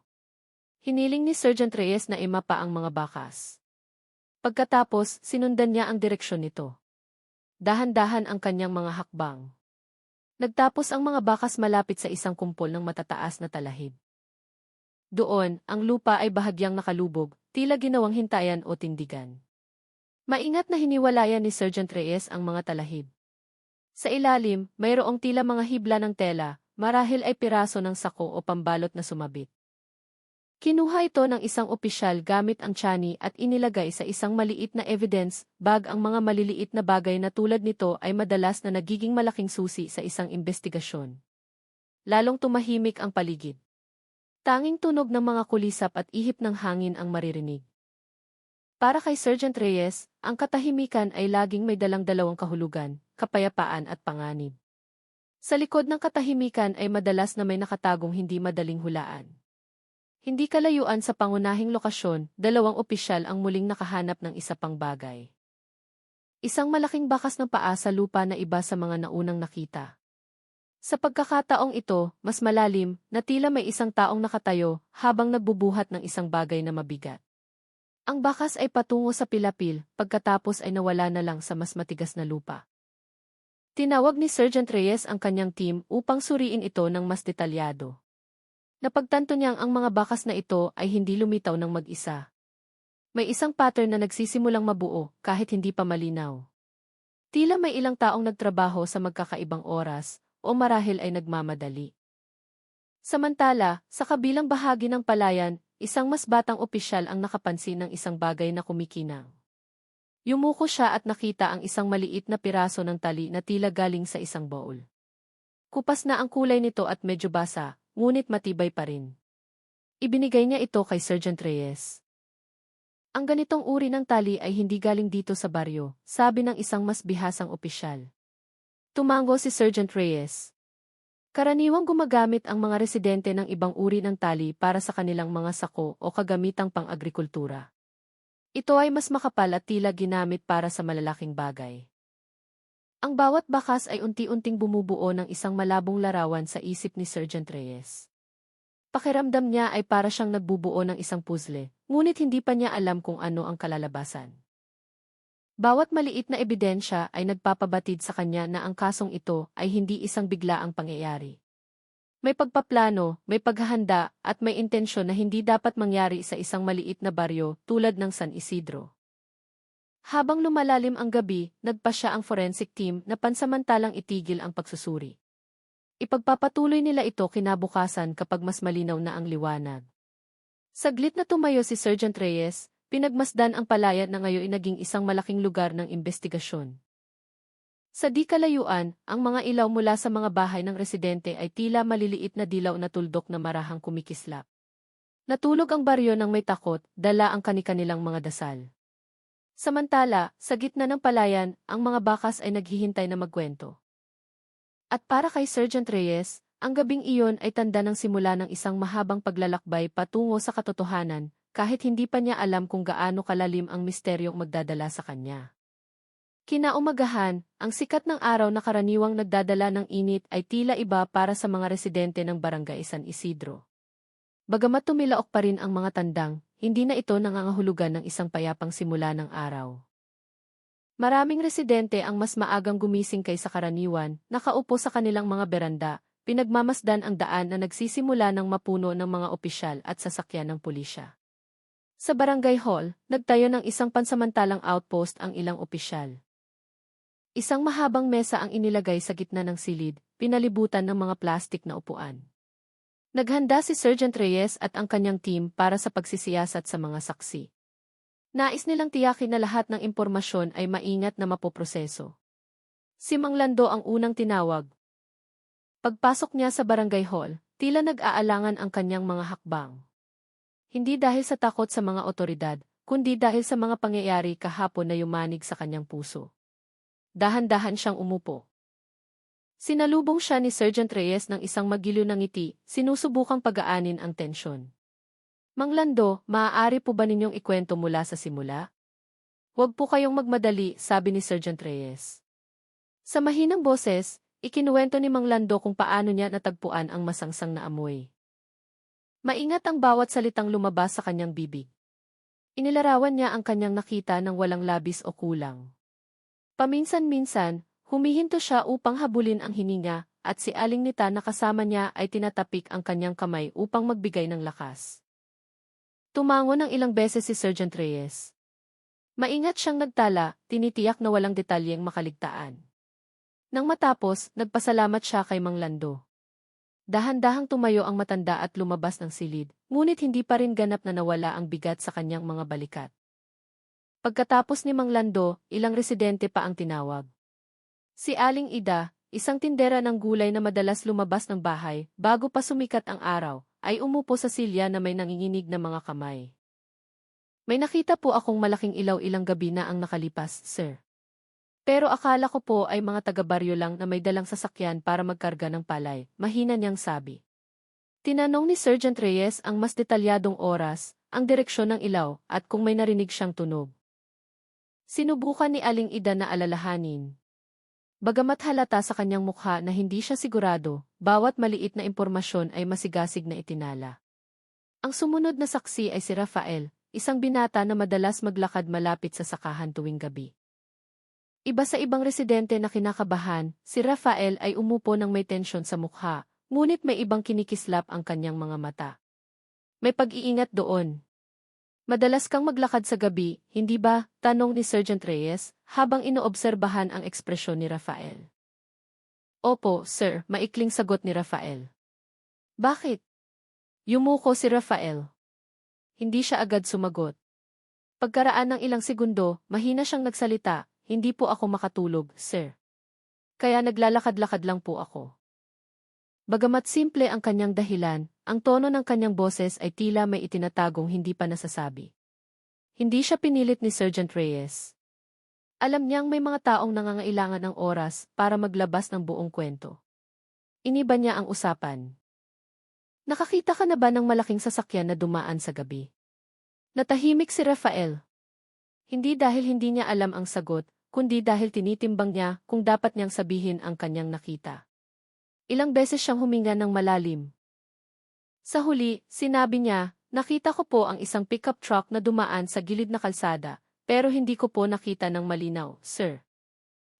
[SPEAKER 1] Hiniling ni Sergeant Reyes na imapa ang mga bakas. Pagkatapos, sinundan niya ang direksyon nito. Dahan-dahan ang kanyang mga hakbang. Nagtapos ang mga bakas malapit sa isang kumpol ng matataas na talahib. Doon, ang lupa ay bahagyang nakalubog, tila ginawang hintayan o tindigan. Maingat na hiniwalayan ni Sergeant Reyes ang mga talahib. Sa ilalim, mayroong tila mga hibla ng tela, marahil ay piraso ng sako o pambalot na sumabit. Kinuha ito ng isang opisyal gamit ang tiyan at inilagay sa isang maliit na evidence bag. Ang mga maliliit na bagay na tulad nito ay madalas na nagiging malaking susi sa isang investigasyon. Lalong tumahimik ang paligid. Tanging tunog ng mga kulisap at ihip ng hangin ang maririnig. Para kay Sergeant Reyes, ang katahimikan ay laging may dalang-dalawang kahulugan, kapayapaan at panganib. Sa likod ng katahimikan ay madalas na may nakatagong hindi madaling hulaan. Hindi kalayuan sa pangunahing lokasyon, 2 opisyal ang muling nakahanap ng isa pang bagay. Isang malaking bakas ng paa sa lupa na iba sa mga naunang nakita. Sa pagkakataong ito, mas malalim, na tila may isang taong nakatayo habang nagbubuhat ng isang bagay na mabigat. Ang bakas ay patungo sa pilapil, pagkatapos ay nawala na lang sa mas matigas na lupa. Tinawag ni Sergeant Reyes ang kanyang team upang suriin ito ng mas detalyado. Napagtanto niyang ang mga bakas na ito ay hindi lumitaw ng mag-isa. May isang pattern na nagsisimulang mabuo kahit hindi pa malinaw. Tila may ilang taong nagtrabaho sa magkakaibang oras, o marahil ay nagmamadali. Samantala, sa kabilang bahagi ng palayan, isang mas batang opisyal ang nakapansin ng isang bagay na kumikinang. Yumuko siya at nakita ang isang maliit na piraso ng tali na tila galing sa isang bowl. Kupas na ang kulay nito at medyo basa, ngunit matibay pa rin. Ibinigay niya ito kay Sergeant Reyes. Ang ganitong uri ng tali ay hindi galing dito sa baryo, sabi ng isang mas bihasang opisyal. Tumango si Sergeant Reyes. Karaniwang gumagamit ang mga residente ng ibang uri ng tali para sa kanilang mga sako o kagamitang pang-agrikultura. Ito ay mas makapal at tila ginamit para sa malalaking bagay. Ang bawat bakas ay unti-unting bumubuo ng isang malabong larawan sa isip ni Sergeant Reyes. Pakiramdam niya ay para siyang nagbubuo ng isang puzzle, ngunit hindi pa niya alam kung ano ang kalalabasan. Bawat maliit na ebidensya ay nagpapabatid sa kanya na ang kasong ito ay hindi isang biglaang pangyayari. May pagpaplano, may paghahanda, at may intensyon na hindi dapat mangyari sa isang maliit na baryo tulad ng San Isidro. Habang lumalalim ang gabi, nagpa siya ang forensic team na pansamantalang itigil ang pagsusuri. Ipagpapatuloy nila ito kinabukasan kapag mas malinaw na ang liwanag. Saglit na tumayo si Sergeant Reyes, pinagmasdan ang palayan na ngayon naging isang malaking lugar ng investigasyon. Sa di kalayuan, ang mga ilaw mula sa mga bahay ng residente ay tila maliliit na dilaw na tuldok na marahang kumikislap. Natulog ang baryo ng may takot, dala ang kani-kanilang mga dasal. Samantala, sa gitna ng palayan, ang mga bakas ay naghihintay na magkwento. At para kay Sergeant Reyes, ang gabing iyon ay tanda ng simula ng isang mahabang paglalakbay patungo sa katotohanan, kahit hindi pa niya alam kung gaano kalalim ang misteryong magdadala sa kanya. Kinaumagahan, ang sikat ng araw na karaniwang nagdadala ng init ay tila iba para sa mga residente ng Barangay San Isidro. Bagamat tumilaok pa rin ang mga tandang, hindi na ito nangangahulugan ng isang payapang simula ng araw. Maraming residente ang mas maagang gumising kaysa karaniwan, nakaupo sa kanilang mga beranda, pinagmamasdan ang daan na nagsisimula ng mapuno ng mga opisyal at sasakyan ng pulisya. Sa barangay hall, nagtayo ng isang pansamantalang outpost ang ilang opisyal. Isang mahabang mesa ang inilagay sa gitna ng silid, pinalibutan ng mga plastik na upuan. Naghanda si Sergeant Reyes at ang kanyang team para sa pagsisiyasat sa mga saksi. Nais nilang tiyakin na lahat ng impormasyon ay maingat na mapoproseso. Si Mang Lando ang unang tinawag. Pagpasok niya sa barangay hall, tila nag-aalangan ang kanyang mga hakbang. Hindi dahil sa takot sa mga otoridad, kundi dahil sa mga pangyayari kahapon na yumanig sa kanyang puso. Dahan-dahan siyang umupo. Sinalubong siya ni Sergeant Reyes ng isang magiliw na ngiti, sinusubukang pagaanin ang tensyon. Mang Lando, maaari po ba ninyong ikwento mula sa simula? Huwag po kayong magmadali, sabi ni Sergeant Reyes. Sa mahinang boses, ikinuwento ni Mang Lando kung paano niya natagpuan ang masangsang na amoy. Maingat ang bawat salitang lumabas sa kanyang bibig. Inilarawan niya ang kanyang nakita ng walang labis o kulang. Paminsan-minsan, humihinto siya upang habulin ang hininga, at si Aling Nita na kasama niya ay tinatapik ang kanyang kamay upang magbigay ng lakas. Tumango ng ilang beses si Sergeant Reyes. Maingat siyang nagtala, tinitiyak na walang detalyeng makaligtaan. Nang matapos, nagpasalamat siya kay Mang Lando. Dahan-dahang tumayo ang matanda at lumabas ng silid, ngunit hindi pa rin ganap na nawala ang bigat sa kanyang mga balikat. Pagkatapos ni Mang Lando, ilang residente pa ang tinawag. Si Aling Ida, isang tindera ng gulay na madalas lumabas ng bahay bago pa sumikat ang araw, ay umupo sa silya na may nanginginig na mga kamay. May nakita po akong malaking ilaw ilang gabi na ang nakalipas, sir. Pero akala ko po ay mga taga-baryo lang na may dalang sasakyan para magkarga ng palay, mahina niyang sabi. Tinanong ni Sergeant Reyes ang mas detalyadong oras, ang direksyon ng ilaw, at kung may narinig siyang tunog. Sinubukan ni Aling Ida na alalahanin. Bagamat halata sa kanyang mukha na hindi siya sigurado, bawat maliit na impormasyon ay masigasig na itinala. Ang sumunod na saksi ay si Rafael, isang binata na madalas maglakad malapit sa sakahan tuwing gabi. Iba sa ibang residente na kinakabahan, si Rafael ay umupo ng may tensyon sa mukha, ngunit may ibang kinikislap ang kanyang mga mata. May pag-iingat doon. Madalas kang maglakad sa gabi, hindi ba? Tanong ni Sergeant Reyes, habang inoobserbahan ang ekspresyon ni Rafael. Opo, sir, maikling sagot ni Rafael. Bakit? Yumuko si Rafael. Hindi siya agad sumagot. Pagkaraan ng ilang segundo, mahina siyang nagsalita, "Hindi po ako makatulog, sir. Kaya naglalakad-lakad lang po ako." Bagamat simple ang kanyang dahilan, ang tono ng kanyang boses ay tila may itinatagong hindi pa nasasabi. Hindi siya pinilit ni Sergeant Reyes. Alam niyang may mga taong nangangailangan ng oras para maglabas ng buong kwento. Iniba niya ang usapan. "Nakakita ka na ba ng malaking sasakyan na dumaan sa gabi?" Natahimik si Rafael. Hindi dahil hindi niya alam ang sagot, kundi dahil tinitimbang niya kung dapat niyang sabihin ang kanyang nakita. Ilang beses siyang huminga ng malalim. Sa huli, sinabi niya, "Nakita ko po ang isang pickup truck na dumaan sa gilid na kalsada, pero hindi ko po nakita ng malinaw, sir.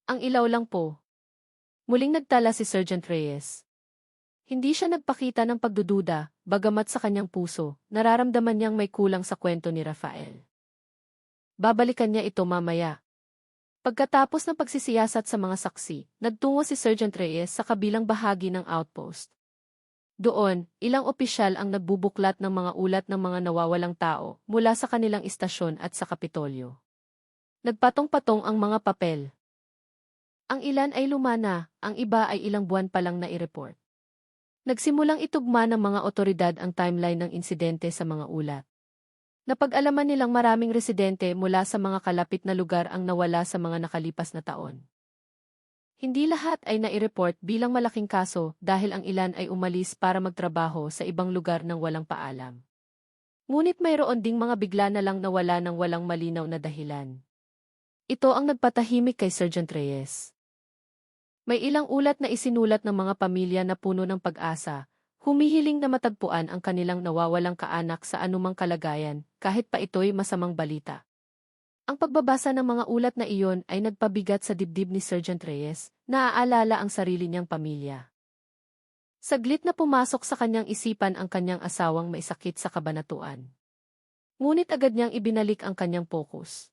[SPEAKER 1] Ang ilaw lang po." Muling nagtala si Sergeant Reyes. Hindi siya nagpakita ng pagdududa, bagamat sa kanyang puso, nararamdaman niyang may kulang sa kwento ni Rafael. Babalikan niya ito mamaya. Pagkatapos ng pagsisiyasat sa mga saksi, nagtungo si Sergeant Reyes sa kabilang bahagi ng outpost. Doon, ilang opisyal ang nagbubuklat ng mga ulat ng mga nawawalang tao mula sa kanilang istasyon at sa Kapitolyo. Nagpatong-patong ang mga papel. Ang ilan ay lumana, ang iba ay ilang buwan pa lang na-i-report. Nagsimulang itugma ng mga otoridad ang timeline ng insidente sa mga ulat. Napag-alaman nilang maraming residente mula sa mga kalapit na lugar ang nawala sa mga nakalipas na taon. Hindi lahat ay nai-report bilang malaking kaso dahil ang ilan ay umalis para magtrabaho sa ibang lugar nang walang paalam. Ngunit mayroon ding mga bigla na lang nawala ng walang malinaw na dahilan. Ito ang nagpatahimik kay Sergeant Reyes. May ilang ulat na isinulat ng mga pamilya na puno ng pag-asa, humihiling na matagpuan ang kanilang nawawalang kaanak sa anumang kalagayan, kahit pa ito'y masamang balita. Ang pagbabasa ng mga ulat na iyon ay nagpabigat sa dibdib ni Sergeant Reyes, naaalala ang sarili niyang pamilya. Saglit na pumasok sa kanyang isipan ang kanyang asawang may sakit sa kabanatuan. Ngunit agad niyang ibinalik ang kanyang focus.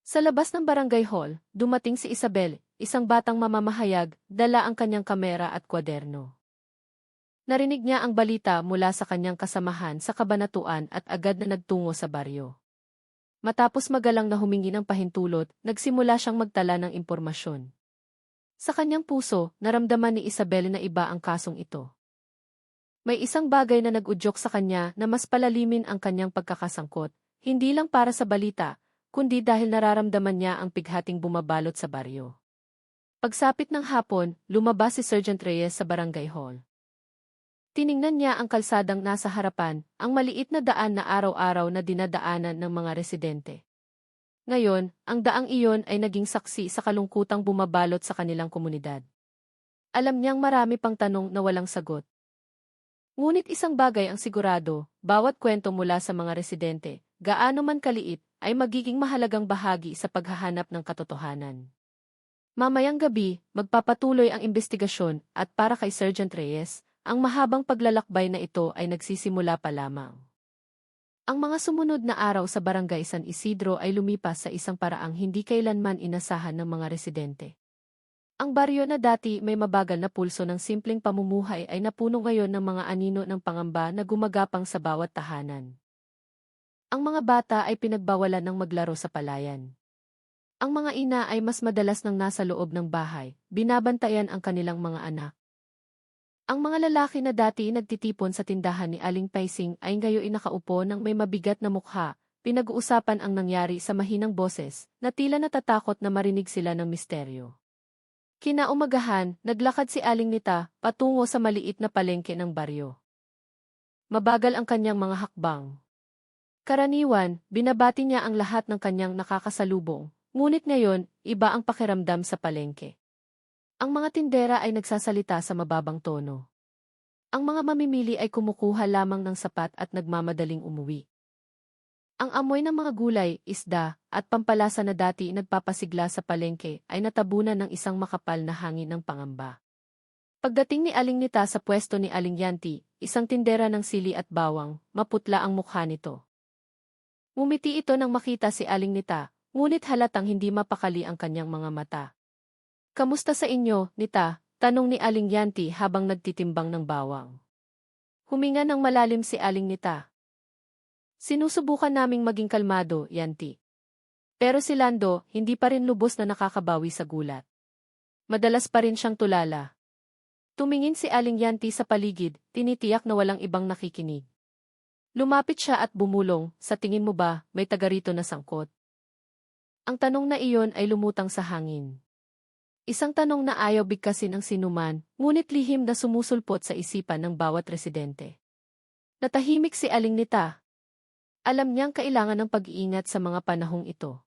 [SPEAKER 1] Sa labas ng barangay hall, dumating si Isabel, isang batang mamamahayag, dala ang kanyang kamera at kwaderno. Narinig niya ang balita mula sa kanyang kasamahan sa kabanatuan at agad na nagtungo sa baryo. Matapos magalang na humingi ng pahintulot, nagsimula siyang magtala ng impormasyon. Sa kanyang puso, naramdaman ni Isabel na iba ang kasong ito. May isang bagay na nag-udyok sa kanya na mas palalimin ang kanyang pagkakasangkot, hindi lang para sa balita, kundi dahil nararamdaman niya ang pighating bumabalot sa baryo. Pagsapit ng hapon, lumabas si Sergeant Reyes sa barangay hall. Tiningnan niya ang kalsadang nasa harapan, ang maliit na daan na araw-araw na dinadaanan ng mga residente. Ngayon, ang daang iyon ay naging saksi sa kalungkutang bumabalot sa kanilang komunidad. Alam niyang marami pang tanong na walang sagot. Ngunit isang bagay ang sigurado, bawat kwento mula sa mga residente, gaano man kaliit, ay magiging mahalagang bahagi sa paghahanap ng katotohanan. Mamayang gabi, magpapatuloy ang investigasyon at para kay Sergeant Reyes, ang mahabang paglalakbay na ito ay nagsisimula pa lamang. Ang mga sumunod na araw sa Barangay San Isidro ay lumipas sa isang paraang hindi kailanman inasahan ng mga residente. Ang baryo na dati may mabagal na pulso ng simpleng pamumuhay ay napuno ngayon ng mga anino ng pangamba na gumagapang sa bawat tahanan. Ang mga bata ay pinagbawalan ng maglaro sa palayan. Ang mga ina ay mas madalas nang nasa loob ng bahay, binabantayan ang kanilang mga anak. Ang mga lalaki na dati nagtitipon sa tindahan ni Aling Paising ay ngayon nakaupo ng may mabigat na mukha, pinag-uusapan ang nangyari sa mahinang boses, na tila natatakot na marinig sila ng misteryo. Kinaumagahan, naglakad si Aling Nita patungo sa maliit na palengke ng baryo. Mabagal ang kanyang mga hakbang. Karaniwan, binabati niya ang lahat ng kanyang nakakasalubong, ngunit ngayon, iba ang pakiramdam sa palengke. Ang mga tindera ay nagsasalita sa mababang tono. Ang mga mamimili ay kumukuha lamang ng sapat at nagmamadaling umuwi. Ang amoy ng mga gulay, isda, at pampalasa na dati nagpapasigla sa palengke ay natabunan ng isang makapal na hangin ng pangamba. Pagdating ni Aling Nita sa pwesto ni Aling Yanti, isang tindera ng sili at bawang, maputla ang mukha nito. Ngumiti ito nang makita si Aling Nita, ngunit halatang hindi mapakali ang kanyang mga mata. "Kamusta sa inyo, Nita?" tanong ni Aling Yanti habang nagtitimbang ng bawang. Huminga ng malalim si Aling Nita. Sinusubukan naming maging kalmado, Yanti. Pero si Lando, hindi pa rin lubos na nakakabawi sa gulat. Madalas pa rin siyang tulala. Tumingin si Aling Yanti sa paligid, tinitiyak na walang ibang nakikinig. Lumapit siya at bumulong, sa tingin mo ba, may taga rito na sangkot? Ang tanong na iyon ay lumutang sa hangin. Isang tanong na ayaw bigkasin ang sinuman, ngunit lihim na sumusulpot sa isipan ng bawat residente. Natahimik si Aling Nita. Alam niyang kailangan ng pag-iingat sa mga panahong ito.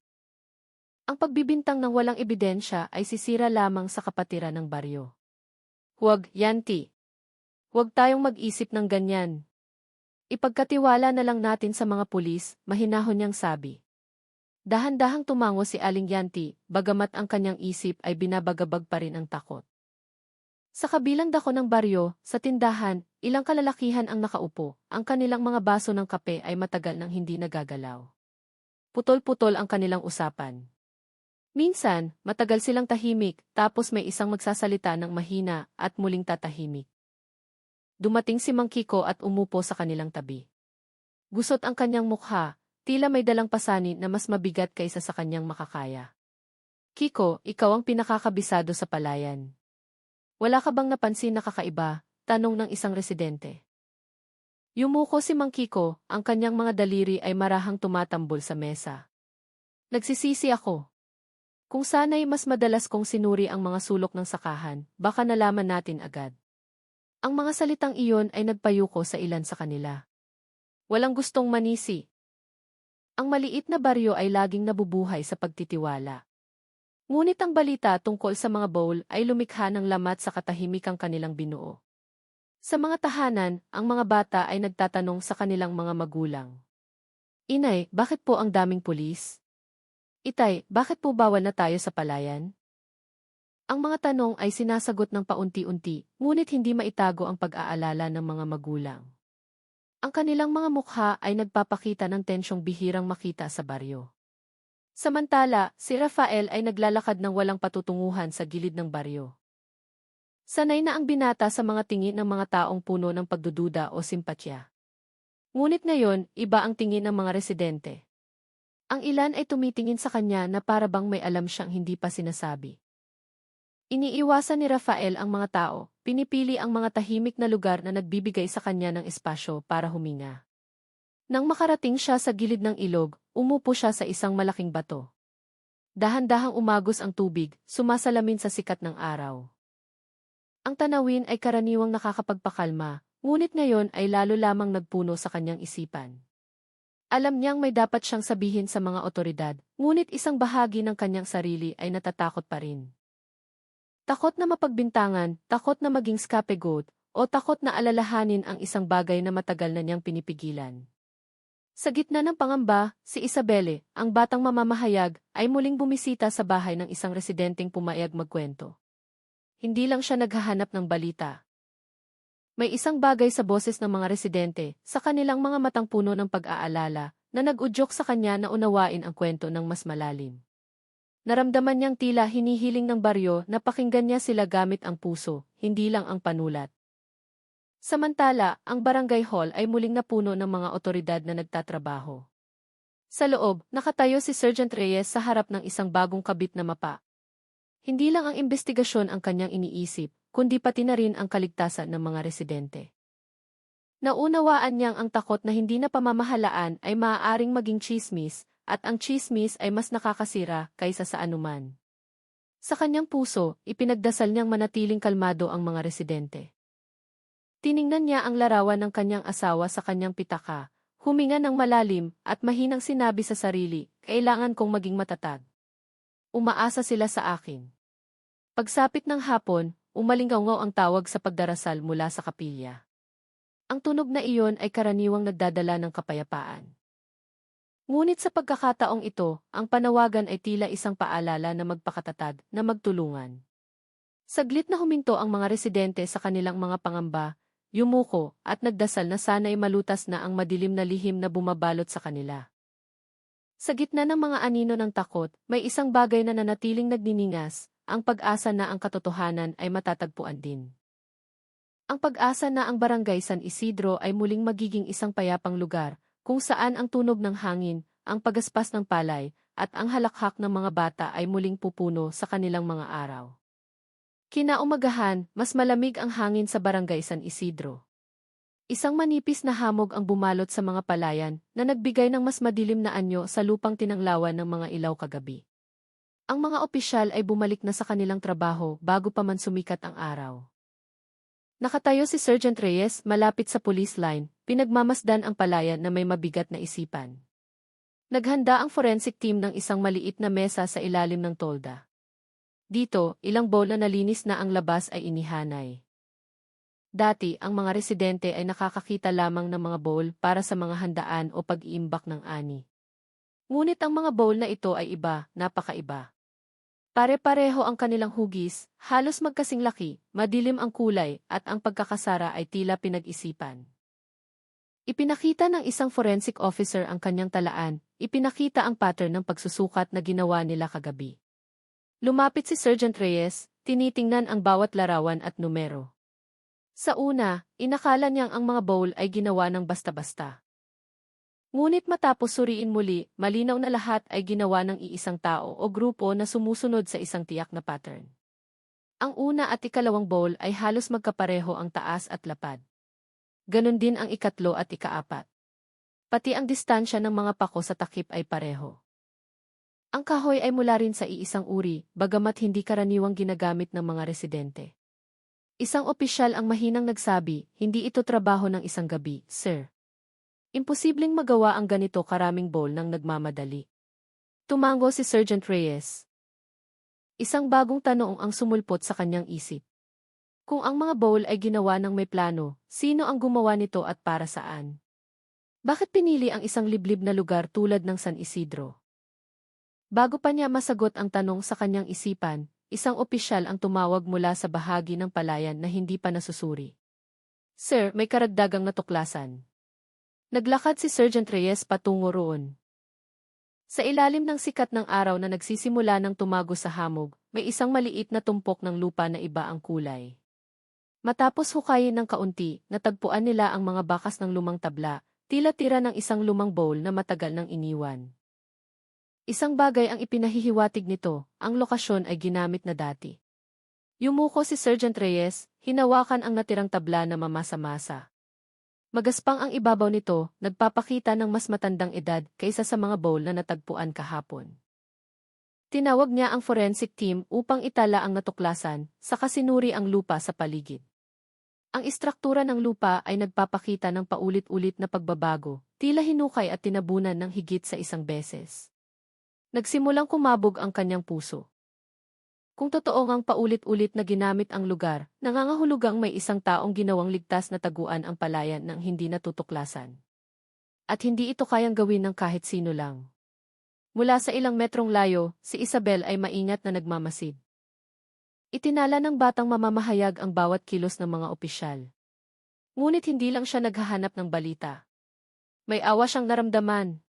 [SPEAKER 1] Ang pagbibintang ng walang ebidensya ay sisira lamang sa kapatiran ng baryo. Huwag, Yanti. Huwag tayong mag-isip ng ganyan. Ipagkatiwala na lang natin sa mga pulis, mahinahon niyang sabi. Dahan-dahang tumango si Aling Yanti, bagamat ang kanyang isip ay binabagabag pa rin ang takot. Sa kabilang dako ng baryo, sa tindahan, ilang kalalakihan ang nakaupo, ang kanilang mga baso ng kape ay matagal nang hindi nagagalaw. Putol-putol ang kanilang usapan. Minsan, matagal silang tahimik, tapos may isang magsasalita ng mahina at muling tatahimik. Dumating si Mang Kiko at umupo sa kanilang tabi. Gusot ang kanyang mukha, tila may dalang pasanin na mas mabigat kaysa sa kanyang makakaya. Kiko, ikaw ang pinakakabisado sa palayan. Wala ka bang napansin na kakaiba? Tanong ng isang residente. Yumuko si Mang Kiko, ang kanyang mga daliri ay marahang tumatambol sa mesa. Nagsisisi ako. Kung sana'y mas madalas kong sinuri ang mga sulok ng sakahan, baka nalaman natin agad. Ang mga salitang iyon ay nagpayuko sa ilan sa kanila. Walang gustong manisi. Ang maliit na baryo ay laging nabubuhay sa pagtitiwala. Ngunit ang balita tungkol sa mga bowl ay lumikha ng lamat sa katahimikang kanilang binuo. Sa mga tahanan, ang mga bata ay nagtatanong sa kanilang mga magulang. Inay, bakit po ang daming pulis? Itay, bakit po bawal na tayo sa palayan? Ang mga tanong ay sinasagot ng paunti-unti, ngunit hindi maitago ang pag-aalala ng mga magulang. Ang kanilang mga mukha ay nagpapakita ng tensyong bihirang makita sa baryo. Samantala, si Rafael ay naglalakad ng walang patutunguhan sa gilid ng baryo. Sanay na ang binata sa mga tingin ng mga taong puno ng pagdududa o simpatya. Ngunit ngayon, iba ang tingin ng mga residente. Ang ilan ay tumitingin sa kanya na para bang may alam siyang hindi pa sinasabi. Iniiwasan ni Rafael ang mga tao, pinipili ang mga tahimik na lugar na nagbibigay sa kanya ng espasyo para huminga. Nang makarating siya sa gilid ng ilog, umupo siya sa isang malaking bato. Dahan-dahang umagos ang tubig, sumasalamin sa sikat ng araw. Ang tanawin ay karaniwang nakakapagpakalma, ngunit ngayon ay lalo lamang nagpuno sa kanyang isipan. Alam niyang may dapat siyang sabihin sa mga otoridad, ngunit isang bahagi ng kanyang sarili ay natatakot pa rin. Takot na mapagbintangan, takot na maging scapegoat, o takot na alalahanin ang isang bagay na matagal na niyang pinipigilan. Sa gitna ng pangamba, si Isabelle, ang batang mamamahayag, ay muling bumisita sa bahay ng isang residenteng pumayag magkwento. Hindi lang siya naghahanap ng balita. May isang bagay sa boses ng mga residente, sa kanilang mga matang puno ng pag-aalala, na nag-udyok sa kanya na unawain ang kwento ng mas malalim. Naramdaman niyang tila hinihiling ng baryo na pakinggan niya sila gamit ang puso, hindi lang ang panulat. Samantala, ang barangay hall ay muling napuno ng mga otoridad na nagtatrabaho. Sa loob, nakatayo si Sergeant Reyes sa harap ng isang bagong kabit na mapa. Hindi lang ang investigasyon ang kanyang iniisip, kundi pati na rin ang kaligtasan ng mga residente. Naunawaan niyang ang takot na hindi na pamamahalaan ay maaaring maging tsismis, at ang tsismis ay mas nakakasira kaysa sa anuman. Sa kanyang puso, ipinagdasal niyang manatiling kalmado ang mga residente. Tiningnan niya ang larawan ng kanyang asawa sa kanyang pitaka, huminga ng malalim at mahinang sinabi sa sarili, kailangan kong maging matatag. Umaasa sila sa akin. Pagsapit ng hapon, umalingaw ang tawag sa pagdarasal mula sa kapilya. Ang tunog na iyon ay karaniwang nagdadala ng kapayapaan. Ngunit sa pagkakataong ito, ang panawagan ay tila isang paalala na magpakatatag, na magtulungan. Saglit na huminto ang mga residente sa kanilang mga pangamba, yumuko, at nagdasal na sana'y malutas na ang madilim na lihim na bumabalot sa kanila. Sa gitna ng mga anino ng takot, may isang bagay na nanatiling nagniningas, ang pag-asa na ang katotohanan ay matatagpuan din. Ang pag-asa na ang barangay San Isidro ay muling magiging isang payapang lugar, kung saan ang tunog ng hangin, ang pagaspas ng palay, at ang halakhak ng mga bata ay muling pupuno sa kanilang mga araw. Kinaumagahan, mas malamig ang hangin sa Barangay San Isidro. Isang manipis na hamog ang bumalot sa mga palayan na nagbigay ng mas madilim na anyo sa lupang tinanglawan ng mga ilaw kagabi. Ang mga opisyal ay bumalik na sa kanilang trabaho bago pa man sumikat ang araw. Nakatayo si Sergeant Reyes malapit sa police line, pinagmamasdan ang palayan na may mabigat na isipan. Naghanda ang forensic team ng isang maliit na mesa sa ilalim ng tolda. Dito, ilang bowl na nalinis na ang labas ay inihanay. Dati, ang mga residente ay nakakakita lamang ng mga bowl para sa mga handaan o pag-iimbak ng ani. Ngunit ang mga bowl na ito ay iba, napakaiba. Pare-pareho ang kanilang hugis, halos magkasing laki, madilim ang kulay, at ang pagkakasara ay tila pinag-isipan. Ipinakita ng isang forensic officer ang kanyang talaan, ipinakita ang pattern ng pagsusukat na ginawa nila kagabi. Lumapit si Sergeant Reyes, tinitingnan ang bawat larawan at numero. Sa una, inakala niyang ang mga bowl ay ginawa ng basta-basta. Ngunit matapos suriin muli, malinaw na lahat ay ginawa ng iisang tao o grupo na sumusunod sa isang tiyak na pattern. Ang una at ikalawang bowl ay halos magkapareho ang taas at lapad. Ganon din ang ikatlo at ikaapat. Pati ang distansya ng mga pako sa takip ay pareho. Ang kahoy ay mula rin sa iisang uri, bagamat hindi karaniwang ginagamit ng mga residente. Isang opisyal ang mahinang nagsabi, hindi ito trabaho ng isang gabi, sir. Imposibleng magawa ang ganito karaming bowl nang nagmamadali. Tumango si Sergeant Reyes. Isang bagong tanong ang sumulpot sa kanyang isip. Kung ang mga bowl ay ginawa ng may plano, sino ang gumawa nito at para saan? Bakit pinili ang isang liblib na lugar tulad ng San Isidro? Bago pa niya masagot ang tanong sa kanyang isipan, isang opisyal ang tumawag mula sa bahagi ng palayan na hindi pa nasusuri. Sir, may karagdagang natuklasan. Naglakad si Sergeant Reyes patungo roon. Sa ilalim ng sikat ng araw na nagsisimula ng tumago sa hamog, may isang maliit na tumpok ng lupa na iba ang kulay. Matapos hukayin ng kaunti, natagpuan nila ang mga bakas ng lumang tabla, tila tira ng isang lumang bowl na matagal nang iniwan. Isang bagay ang ipinahihiwatig nito, ang lokasyon ay ginamit na dati. Yumuko si Sergeant Reyes, hinawakan ang natirang tabla na mamasa-masa. Magaspang ang ibabaw nito, nagpapakita ng mas matandang edad kaysa sa mga bowl na natagpuan kahapon. Tinawag niya ang forensic team upang itala ang natuklasan, saka sinuri ang lupa sa paligid. Ang istruktura ng lupa ay nagpapakita ng paulit-ulit na pagbabago, tila hinukay at tinabunan ng higit sa isang beses. Nagsimulang kumabog ang kanyang puso. Kung totoo ngang paulit-ulit na ginamit ang lugar, nangangahulugang may isang taong ginawang ligtas na taguan ang palayan ng hindi natutuklasan. At hindi ito kayang gawin ng kahit sino lang. Mula sa ilang metrong layo, si Isabel ay maingat na nagmamasid. Itinala ng batang mamamahayag ang bawat kilos ng mga opisyal. Ngunit hindi lang siya naghahanap ng balita. May awa siyang naramdaman.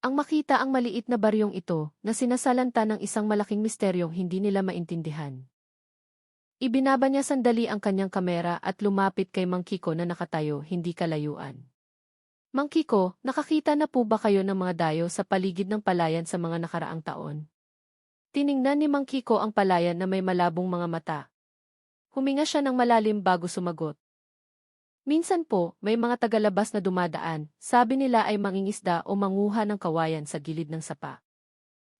[SPEAKER 1] Ang makita ang maliit na baryong ito na sinasalanta ng isang malaking misteryong hindi nila maintindihan. Ibinaba niya sandali ang kanyang kamera at lumapit kay Mang Kiko na nakatayo hindi kalayuan. Mang Kiko, nakakita na po ba kayo ng mga dayo sa paligid ng palayan sa mga nakaraang taon? Tiningnan ni Mang Kiko ang palayan na may malabong mga mata. Huminga siya ng malalim bago sumagot. Minsan po, may mga tagalabas na dumadaan, sabi nila ay mangingisda o manguha ng kawayan sa gilid ng sapa.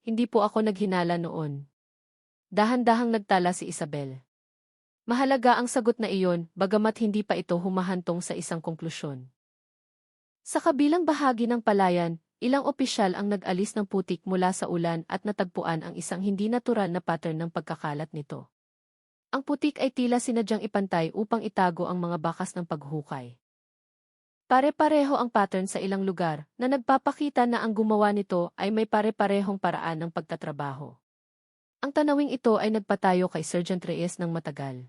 [SPEAKER 1] Hindi po ako naghinala noon. Dahan-dahang nagtala si Isabel. Mahalaga ang sagot na iyon, bagamat hindi pa ito humahantong sa isang konklusyon. Sa kabilang bahagi ng palayan, ilang opisyal ang nag-alis ng putik mula sa ulan at natagpuan ang isang hindi natural na pattern ng pagkakalat nito. Ang putik ay tila sinadyang ipantay upang itago ang mga bakas ng paghukay. Pare-pareho ang pattern sa ilang lugar na nagpapakita na ang gumawa nito ay may pare-parehong paraan ng pagtatrabaho. Ang tanawing ito ay nagpatayo kay Sergeant Reyes ng matagal.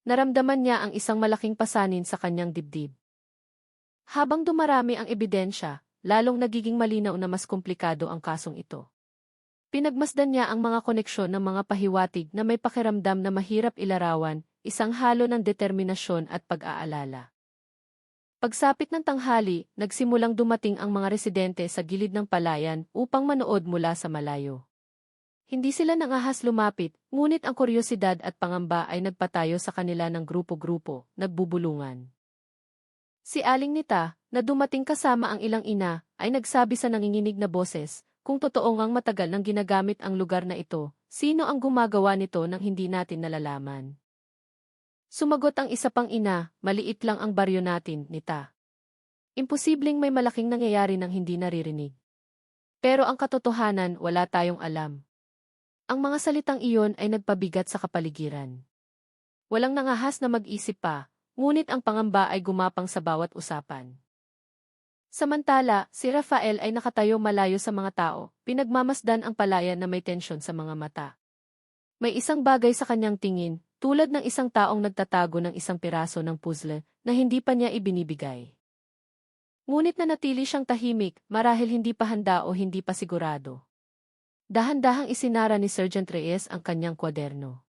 [SPEAKER 1] Naramdaman niya ang isang malaking pasanin sa kanyang dibdib. Habang dumarami ang ebidensya, lalong nagiging malinaw na mas komplikado ang kasong ito. Pinagmasdan niya ang mga koneksyon ng mga pahiwatig na may pakiramdam na mahirap ilarawan, isang halo ng determinasyon at pag-aalala. Pagsapit ng tanghali, nagsimulang dumating ang mga residente sa gilid ng palayan upang manood mula sa malayo. Hindi sila nangahas lumapit, ngunit ang kuryosidad at pangamba ay nagpatayo sa kanila ng grupo-grupo, nagbubulungan. Si Aling Nita, na dumating kasama ang ilang ina, ay nagsabi sa nanginginig na boses, kung totoo ngang matagal nang ginagamit ang lugar na ito, sino ang gumagawa nito nang hindi natin nalalaman? Sumagot ang isa pang ina, maliit lang ang baryo natin, Nita. Imposibleng may malaking nangyayari nang hindi naririnig. Pero ang katotohanan, wala tayong alam. Ang mga salitang iyon ay nagpabigat sa kapaligiran. Walang nangahas na mag-isip pa, ngunit ang pangamba ay gumapang sa bawat usapan. Samantala, si Rafael ay nakatayo malayo sa mga tao, pinagmamasdan ang palayan na may tensyon sa mga mata. May isang bagay sa kanyang tingin, tulad ng isang taong nagtatago ng isang piraso ng puzzle na hindi pa niya ibinibigay. Ngunit nanatili siyang tahimik, marahil hindi pa handa o hindi pa sigurado. Dahan-dahang isinara ni Sergeant Reyes ang kanyang kwaderno.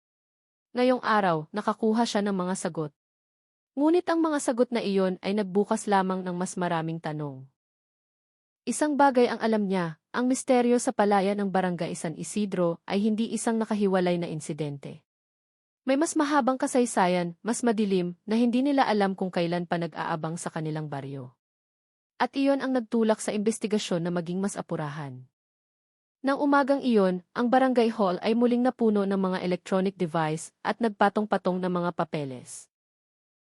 [SPEAKER 1] Ngayong araw, nakakuha siya ng mga sagot. Ngunit ang mga sagot na iyon ay nagbukas lamang ng mas maraming tanong. Isang bagay ang alam niya, ang misteryo sa palayan ng Barangay San Isidro ay hindi isang nakahiwalay na insidente. May mas mahabang kasaysayan, mas madilim, na hindi nila alam kung kailan pa nag-aabang sa kanilang baryo. At iyon ang nagtulak sa investigasyon na maging mas apurahan. Nang umagang iyon, ang barangay hall ay muling napuno ng mga electronic device at nagpatong-patong ng mga papeles.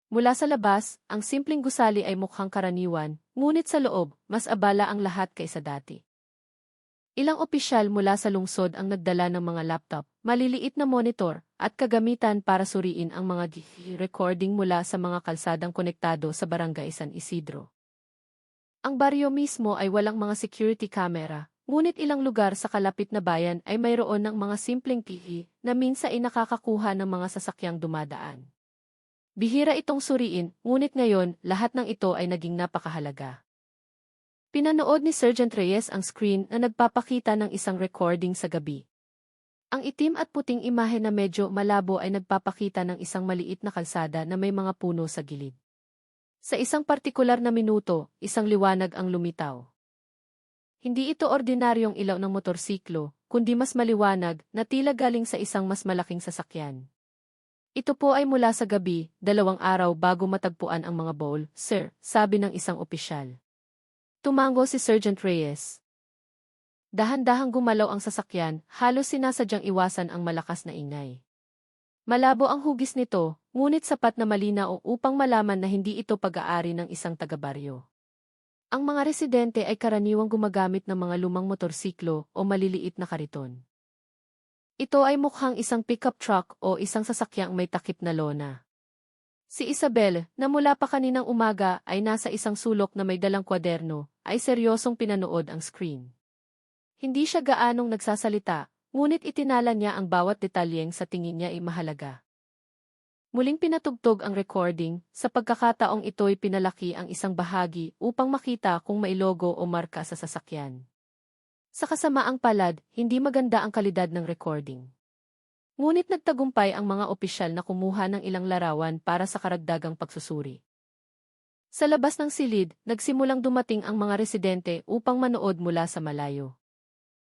[SPEAKER 1] Mula sa labas, ang simpleng gusali ay mukhang karaniwan, ngunit sa loob, mas abala ang lahat kaysa dati. Ilang opisyal mula sa lungsod ang nagdala ng mga laptop, maliliit na monitor, at kagamitan para suriin ang mga recording mula sa mga kalsadang konektado sa Barangay San Isidro. Ang baryo mismo ay walang mga security camera, ngunit ilang lugar sa kalapit na bayan ay mayroon ng mga simpleng TV na minsan ay nakakakuha ng mga sasakyang dumadaan. Bihira itong suriin, ngunit ngayon, lahat ng ito ay naging napakahalaga. Pinanood ni Sergeant Reyes ang screen na nagpapakita ng isang recording sa gabi. Ang itim at puting imahe na medyo malabo ay nagpapakita ng isang maliit na kalsada na may mga puno sa gilid. Sa isang partikular na minuto, isang liwanag ang lumitaw. Hindi ito ordinaryong ilaw ng motorsiklo, kundi mas maliwanag na tila galing sa isang mas malaking sasakyan. Ito po ay mula sa gabi, 2 araw bago matagpuan ang mga bowl, sir, sabi ng isang opisyal. Tumango si Sergeant Reyes. Dahan-dahang gumalaw ang sasakyan, halos sinasadyang iwasan ang malakas na ingay. Malabo ang hugis nito, ngunit sapat na malinaw upang malaman na hindi ito pag-aari ng isang taga-baryo. Ang mga residente ay karaniwang gumagamit ng mga lumang motorsiklo o maliliit na kariton. Ito ay mukhang isang pickup truck o isang sasakyang may takip na lona. Si Isabel, na mula pa kaninang umaga ay nasa isang sulok na may dalang kwaderno, ay seryosong pinanood ang screen. Hindi siya gaanong nagsasalita, ngunit itinala niya ang bawat detalyeng sa tingin niya ay mahalaga. Muling pinatugtog ang recording, sa pagkakataong ito'y pinalaki ang isang bahagi upang makita kung may logo o marka sa sasakyan. Sa kasamaang palad, hindi maganda ang kalidad ng recording. Ngunit nagtagumpay ang mga opisyal na kumuha ng ilang larawan para sa karagdagang pagsusuri. Sa labas ng silid, nagsimulang dumating ang mga residente upang manood mula sa malayo.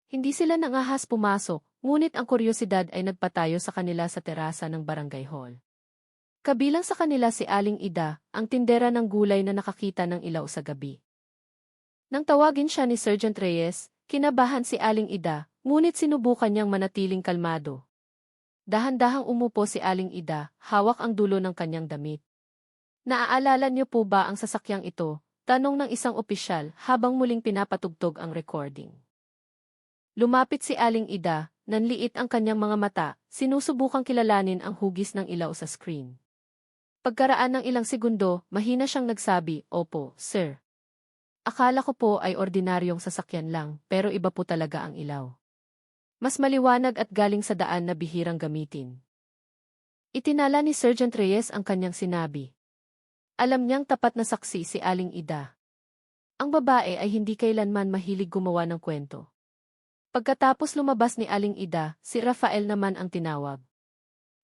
[SPEAKER 1] Hindi sila nangahas pumasok, ngunit ang kuryosidad ay nagpatayo sa kanila sa terasa ng barangay hall. Kabilang sa kanila si Aling Ida, ang tindera ng gulay na nakakita ng ilaw sa gabi. Nang tawagin siya ni Sergeant Reyes, kinabahan si Aling Ida, ngunit sinubukan niyang manatiling kalmado. Dahan-dahang umupo si Aling Ida, hawak ang dulo ng kanyang damit. Naaalala niyo po ba ang sasakyang ito? Tanong ng isang opisyal habang muling pinapatugtog ang recording. Lumapit si Aling Ida, nanliit ang kanyang mga mata, sinusubukang kilalanin ang hugis ng ilaw sa screen. Pagkaraan ng ilang segundo, mahina siyang nagsabi, "Opo, sir. Akala ko po ay ordinaryong sasakyan lang, pero iba po talaga ang ilaw. Mas maliwanag at galing sa daan na bihirang gamitin." Itinala ni Sergeant Reyes ang kanyang sinabi. Alam niyang tapat na saksi si Aling Ida. Ang babae ay hindi kailanman mahilig gumawa ng kwento. Pagkatapos lumabas ni Aling Ida, si Rafael naman ang tinawag.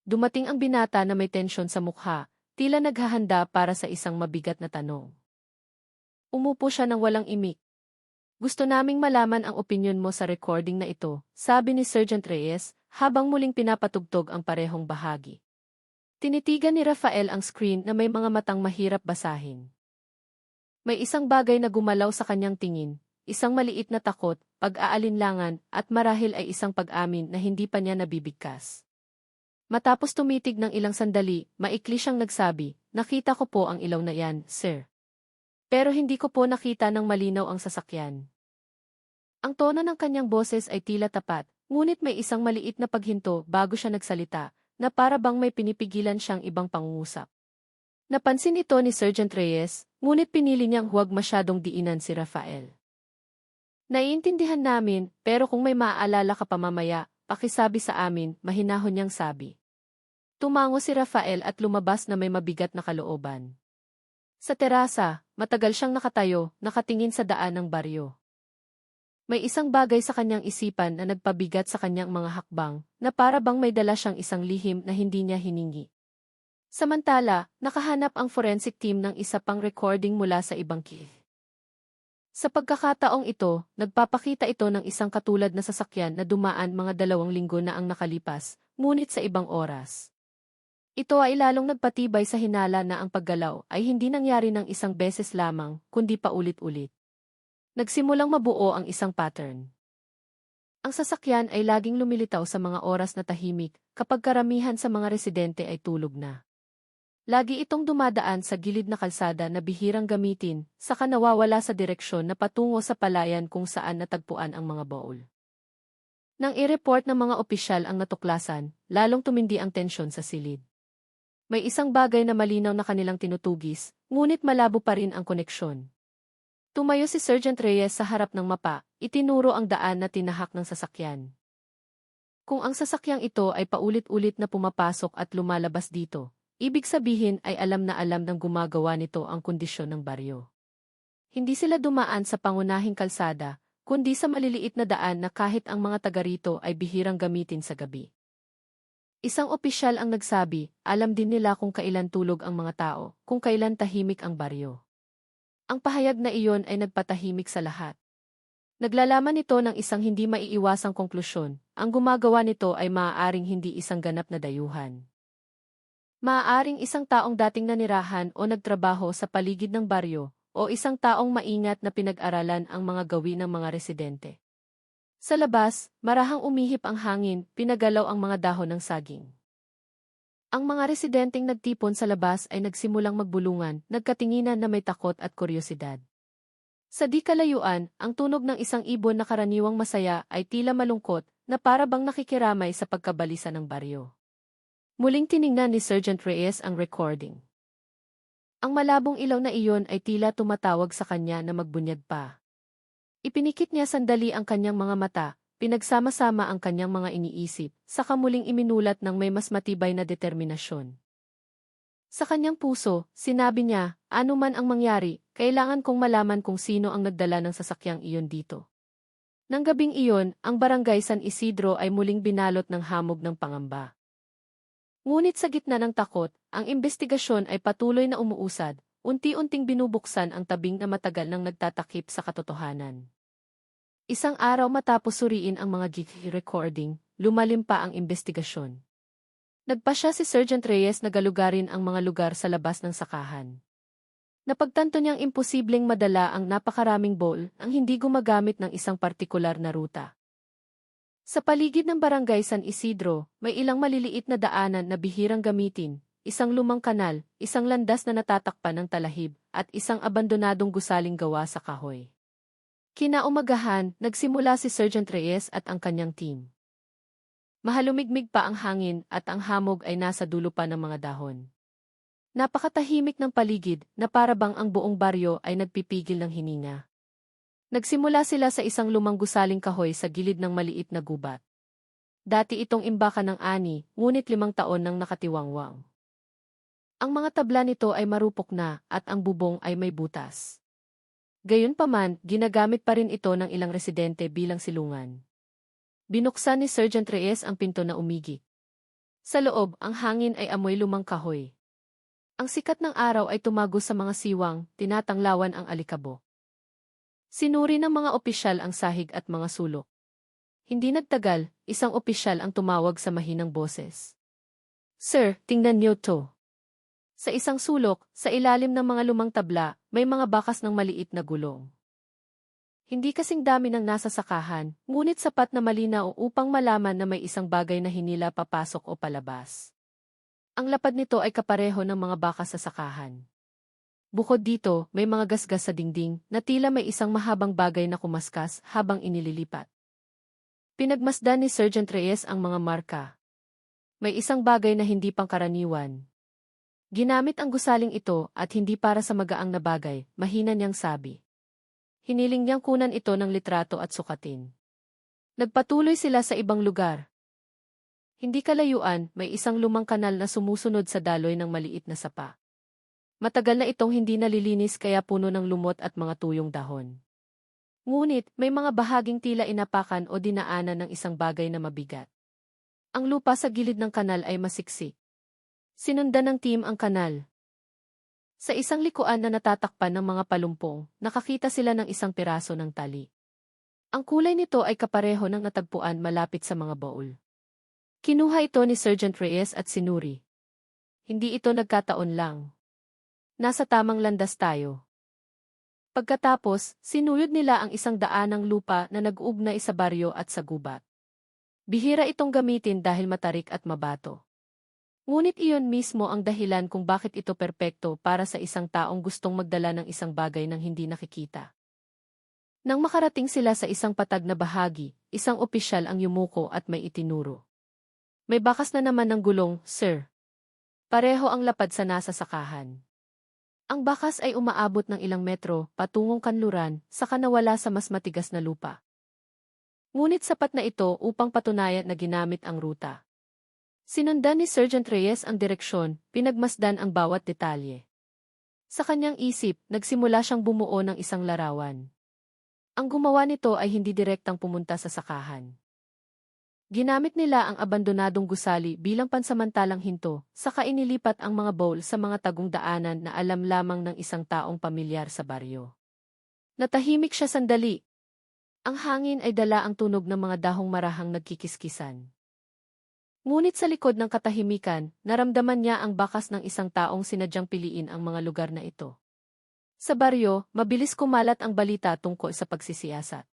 [SPEAKER 1] Dumating ang binata na may tensyon sa mukha, tila naghahanda para sa isang mabigat na tanong. Umupo siya ng walang imik. Gusto naming malaman ang opinyon mo sa recording na ito, sabi ni Sergeant Reyes, habang muling pinapatugtog ang parehong bahagi. Tinitigan ni Rafael ang screen na may mga matang mahirap basahin. May isang bagay na gumalaw sa kanyang tingin, isang maliit na takot, pag-aalinlangan, at marahil ay isang pag-amin na hindi pa niya nabibigkas. Matapos tumitig ng ilang sandali, maikli siyang nagsabi, "Nakita ko po ang ilaw na yan, sir. Pero hindi ko po nakita ng malinaw ang sasakyan." Ang tono ng kanyang boses ay tila tapat, ngunit may isang maliit na paghinto bago siya nagsalita, na para bang may pinipigilan siyang ibang pangungusap. Napansin ito ni Sergeant Reyes, ngunit pinili niyang huwag masyadong diinan si Rafael. "Naiintindihan namin, pero kung may maaalala ka pa mamaya, pakisabi sa amin," mahinahon niyang sabi. Tumango si Rafael at lumabas na may mabigat na kalooban. Sa terasa, matagal siyang nakatayo, nakatingin sa daan ng baryo. May isang bagay sa kanyang isipan na nagpabigat sa kanyang mga hakbang, na para bang may dala siyang isang lihim na hindi niya hiningi. Samantala, nakahanap ang forensic team ng isa pang recording mula sa ibang key. Sa pagkakataong ito, nagpapakita ito ng isang katulad na sasakyan na dumaan mga 2 linggo na ang nakalipas, ngunit sa ibang oras. Ito ay lalong nagpatibay sa hinala na ang paggalaw ay hindi nangyari ng isang beses lamang, kundi paulit-ulit. Nagsimulang mabuo ang isang pattern. Ang sasakyan ay laging lumilitaw sa mga oras na tahimik, kapag karamihan sa mga residente ay tulog na. Lagi itong dumadaan sa gilid na kalsada na bihirang gamitin, saka nawawala sa direksyon na patungo sa palayan kung saan natagpuan ang mga baul. Nang i-report ng mga opisyal ang natuklasan, lalong tumindi ang tensyon sa silid. May isang bagay na malinaw na kanilang tinutugis, ngunit malabo pa rin ang koneksyon. Tumayo si Sergeant Reyes sa harap ng mapa, itinuro ang daan na tinahak ng sasakyan. Kung ang sasakyang ito ay paulit-ulit na pumapasok at lumalabas dito, ibig sabihin ay alam na alam ng gumagawa nito ang kondisyon ng baryo. Hindi sila dumaan sa pangunahing kalsada, kundi sa maliliit na daan na kahit ang mga taga rito ay bihirang gamitin sa gabi. Isang opisyal ang nagsabi, alam din nila kung kailan tulog ang mga tao, kung kailan tahimik ang baryo. Ang pahayag na iyon ay nagpatahimik sa lahat. Naglalaman ito ng isang hindi maiiwasang konklusyon, ang gumagawa nito ay maaaring hindi isang ganap na dayuhan. Maaaring isang taong dating nanirahan o nagtrabaho sa paligid ng baryo, o isang taong maingat na pinag-aralan ang mga gawin ng mga residente. Sa labas, marahang umihip ang hangin, pinagalaw ang mga dahon ng saging. Ang mga residenteng nagtipon sa labas ay nagsimulang magbulungan, nagkatinginan na may takot at kuryosidad. Sa di kalayuan, ang tunog ng isang ibon na karaniwang masaya ay tila malungkot, na para bang nakikiramay sa pagkabalisa ng baryo. Muling tiningnan ni Sergeant Reyes ang recording. Ang malabong ilaw na iyon ay tila tumatawag sa kanya na magbunyag pa. Ipinikit niya sandali ang kanyang mga mata, pinagsama-sama ang kanyang mga iniisip, saka muling iminulat ng may mas matibay na determinasyon. Sa kanyang puso, sinabi niya, ano man ang mangyari, kailangan kong malaman kung sino ang nagdala ng sasakyang iyon dito. Nang gabing iyon, ang barangay San Isidro ay muling binalot ng hamog ng pangamba. Ngunit sa gitna ng takot, ang investigasyon ay patuloy na umuusad, unti-unting binubuksan ang tabing na matagal nang nagtatakip sa katotohanan. Isang araw matapos suriin ang mga recording, lumalim pa ang investigasyon. Nagpasya si Sergeant Reyes na galugarin ang mga lugar sa labas ng sakahan. Napagtanto niyang imposibleng madala ang napakaraming bowl ang hindi gumagamit ng isang partikular na ruta. Sa paligid ng barangay San Isidro, may ilang maliliit na daanan na bihirang gamitin, isang lumang kanal, isang landas na natatakpan ng talahib, at isang abandonadong gusaling gawa sa kahoy. Kinaumagahan, nagsimula si Sergeant Reyes at ang kanyang team. Mahalumigmig pa ang hangin at ang hamog ay nasa dulo pa ng mga dahon. Napakatahimik ng paligid na para bang ang buong baryo ay nagpipigil ng hininga. Nagsimula sila sa isang lumang gusaling kahoy sa gilid ng maliit na gubat. Dati itong imbakan ng ani, ngunit 5 taon nang nakatiwangwang. Ang mga tabla nito ay marupok na at ang bubong ay may butas. Gayunpaman, ginagamit pa rin ito ng ilang residente bilang silungan. Binuksan ni Sergeant Reyes ang pinto na umigi. Sa loob, ang hangin ay amoy lumang kahoy. Ang sikat ng araw ay tumagos sa mga siwang, tinatanglawan ang alikabo. Sinuri ng mga opisyal ang sahig at mga sulok. Hindi nagtagal, isang opisyal ang tumawag sa mahinang boses. Sir, tingnan niyo to. Sa isang sulok, sa ilalim ng mga lumang tabla, may mga bakas ng maliit na gulong. Hindi kasing dami ng nasa sakahan, ngunit sapat na malinaw upang malaman na may isang bagay na hinila papasok o palabas. Ang lapad nito ay kapareho ng mga bakas sa sakahan. Bukod dito, may mga gasgas sa dingding na tila may isang mahabang bagay na kumaskas habang inililipat. Pinagmasdan ni Sergeant Reyes ang mga marka. May isang bagay na hindi pangkaraniwan. Ginamit ang gusaling ito at hindi para sa magaang na bagay, mahina niyang sabi. Hiniling niyang kunan ito ng litrato at sukatin. Nagpatuloy sila sa ibang lugar. Hindi kalayuan, may isang lumang kanal na sumusunod sa daloy ng maliit na sapa. Matagal na itong hindi nalilinis kaya puno ng lumot at mga tuyong dahon. Ngunit, may mga bahaging tila inapakan o dinaanan ng isang bagay na mabigat. Ang lupa sa gilid ng kanal ay masiksik. Sinundan ng team ang kanal. Sa isang likuan na natatakpan ng mga palumpong, nakakita sila ng isang piraso ng tali. Ang kulay nito ay kapareho ng natagpuan malapit sa mga baul. Kinuha ito ni Sergeant Reyes at sinuri. Hindi ito nagkataon lang. Nasa tamang landas tayo. Pagkatapos, sinuyod nila ang isang daanang lupa na nag-uugnay sa baryo at sa gubat. Bihira itong gamitin dahil matarik at mabato. Ngunit iyon mismo ang dahilan kung bakit ito perpekto para sa isang taong gustong magdala ng isang bagay nang hindi nakikita. Nang makarating sila sa isang patag na bahagi, isang opisyal ang yumuko at may itinuro. May bakas na naman ng gulong, sir. Pareho ang lapad sa nasa sakahan. Ang bakas ay umaabot ng ilang metro, patungong kanluran, saka nawala sa mas matigas na lupa. Ngunit sapat na ito upang patunayan na ginamit ang ruta. Sinundan ni Sergeant Reyes ang direksyon, pinagmasdan ang bawat detalye. Sa kanyang isip, nagsimula siyang bumuo ng isang larawan. Ang gumawa nito ay hindi direktang pumunta sa sakahan. Ginamit nila ang abandonadong gusali bilang pansamantalang hinto, saka inilipat ang mga bowl sa mga tagong daanan na alam lamang ng isang taong pamilyar sa baryo. Natahimik siya sandali. Ang hangin ay dala ang tunog ng mga dahong marahang nagkikiskisan. Ngunit sa likod ng katahimikan, naramdaman niya ang bakas ng isang taong sinadyang piliin ang mga lugar na ito. Sa baryo, mabilis kumalat ang balita tungkol sa pagsisiyasat.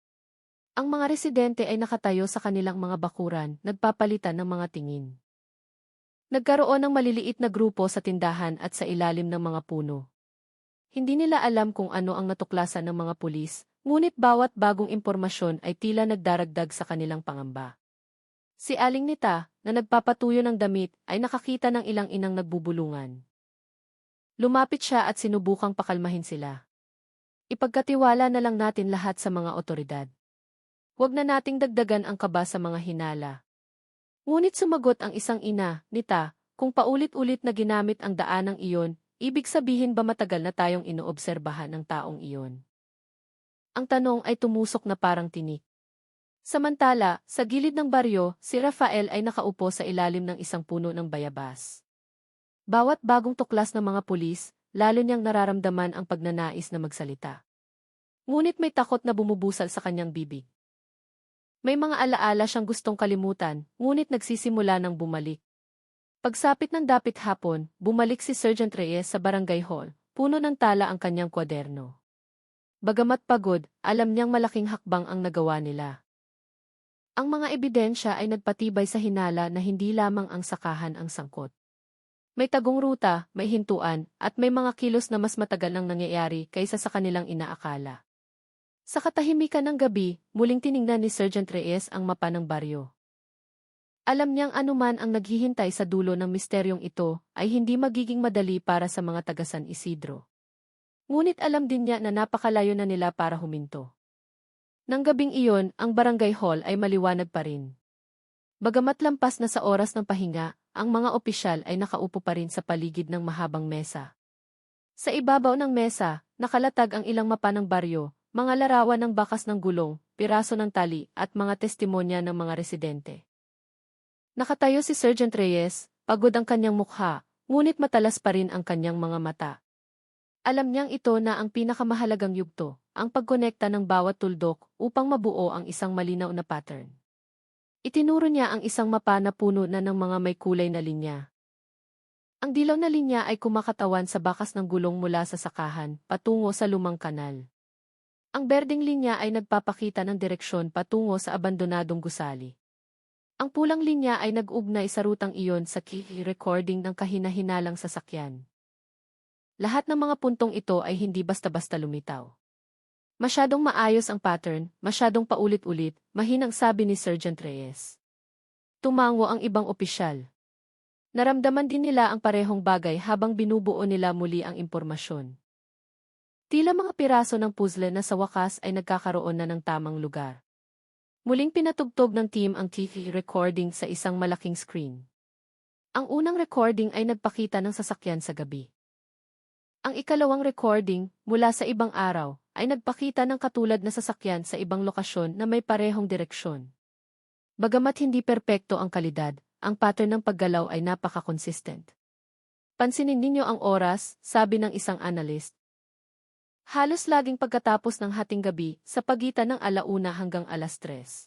[SPEAKER 1] Ang mga residente ay nakatayo sa kanilang mga bakuran, nagpapalitan ng mga tingin. Nagkaroon ng maliliit na grupo sa tindahan at sa ilalim ng mga puno. Hindi nila alam kung ano ang natuklasan ng mga pulis, ngunit bawat bagong impormasyon ay tila nagdaragdag sa kanilang pangamba. Si Aling Nita, na nagpapatuyo ng damit, ay nakakita ng ilang inang nagbubulungan. Lumapit siya at sinubukang pakalmahin sila. Ipagkatiwala na lang natin lahat sa mga otoridad. Huwag na nating dagdagan ang kaba sa mga hinala. Ngunit sumagot ang isang ina, Nita, kung paulit-ulit na ginamit ang daanang iyon, ibig sabihin ba matagal na tayong inoobserbahan ng taong iyon? Ang tanong ay tumusok na parang tinik. Samantala, sa gilid ng baryo, si Rafael ay nakaupo sa ilalim ng isang puno ng bayabas. Bawat bagong tuklas ng mga pulis, lalo niyang nararamdaman ang pagnanais na magsalita. Ngunit may takot na bumubusal sa kanyang bibig. May mga alaala siyang gustong kalimutan, ngunit nagsisimula ng bumalik. Pagsapit ng dapit hapon, bumalik si Sergeant Reyes sa barangay hall, puno ng tala ang kanyang kwaderno. Bagamat pagod, alam niyang malaking hakbang ang nagawa nila. Ang mga ebidensya ay nagpatibay sa hinala na hindi lamang ang sakahan ang sangkot. May tagong ruta, may hintuan, at may mga kilos na mas matagal nang nangyayari kaysa sa kanilang inaakala. Sa katahimikan ng gabi, muling tiningnan ni Sergeant Reyes ang mapa ng baryo. Alam niyang anuman ang naghihintay sa dulo ng misteryong ito ay hindi magiging madali para sa mga taga San Isidro. Ngunit alam din niya na napakalayo na nila para huminto. Nang gabing iyon, ang barangay hall ay maliwanag pa rin. Bagamat lampas na sa oras ng pahinga, ang mga opisyal ay nakaupo pa rin sa paligid ng mahabang mesa. Sa ibabaw ng mesa, nakalatag ang ilang mapa ng baryo, mga larawan ng bakas ng gulong, piraso ng tali, at mga testimonya ng mga residente. Nakatayo si Sergeant Reyes, pagod ang kanyang mukha, ngunit matalas pa rin ang kanyang mga mata. Alam niyang ito na ang pinakamahalagang yugto, ang pagkonekta ng bawat tuldok upang mabuo ang isang malinaw na pattern. Itinuro niya ang isang mapa na puno na ng mga may kulay na linya. Ang dilaw na linya ay kumakatawan sa bakas ng gulong mula sa sakahan patungo sa lumang kanal. Ang berdeng linya ay nagpapakita ng direksyon patungo sa abandonadong gusali. Ang pulang linya ay nag-ugnay sa rutang iyon sa key recording ng kahina-hinalang sasakyan. Lahat ng mga puntong ito ay hindi basta-basta lumitaw. Masyadong maayos ang pattern, masyadong paulit-ulit, mahinang sabi ni Sergeant Reyes. Tumango ang ibang opisyal. Naramdaman din nila ang parehong bagay habang binubuo nila muli ang impormasyon. Tila mga piraso ng puzzle na sa wakas ay nagkakaroon na ng tamang lugar. Muling pinatugtog ng team ang TV recording sa isang malaking screen. Ang unang recording ay nagpakita ng sasakyan sa gabi. Ang ikalawang recording, mula sa ibang araw, ay nagpakita ng katulad na sasakyan sa ibang lokasyon na may parehong direksyon. Bagamat hindi perpekto ang kalidad, ang pattern ng paggalaw ay napaka-consistent. Pansinin ninyo ang oras, sabi ng isang analyst. Halos laging pagkatapos ng hating gabi sa pagitan ng 1:00 hanggang 3:00.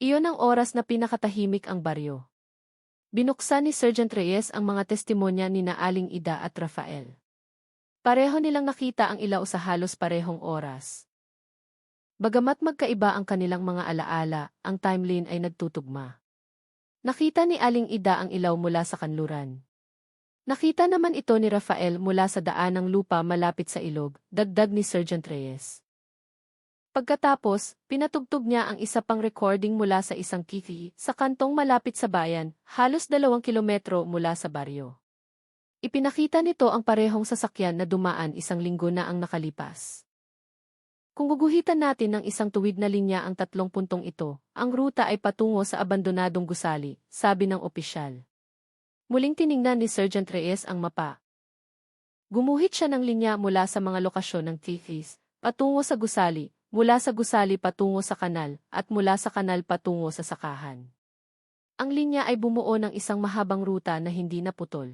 [SPEAKER 1] Iyon ang oras na pinakatahimik ang baryo. Binuksan ni Sergeant Reyes ang mga testimonya ni Aling Ida at Rafael. Pareho nilang nakita ang ilaw sa halos parehong oras. Bagamat magkaiba ang kanilang mga alaala, ang timeline ay nagtutugma. Nakita ni Aling Ida ang ilaw mula sa kanluran. Nakita naman ito ni Rafael mula sa daan ng lupa malapit sa ilog, dagdag ni Sergeant Reyes. Pagkatapos, pinatugtog niya ang isa pang recording mula sa isang kifi sa kantong malapit sa bayan, halos 2 kilometro mula sa baryo. Ipinakita nito ang parehong sasakyan na dumaan 1 linggo na ang nakalipas. Kung guguhitan natin ng isang tuwid na linya ang 3 puntong ito, ang ruta ay patungo sa abandonadong gusali, sabi ng opisyal. Muling tiningnan ni Sergeant Reyes ang mapa. Gumuhit siya ng linya mula sa mga lokasyon ng TFs, patungo sa gusali, mula sa gusali patungo sa kanal, at mula sa kanal patungo sa sakahan. Ang linya ay bumuo ng isang mahabang ruta na hindi naputol.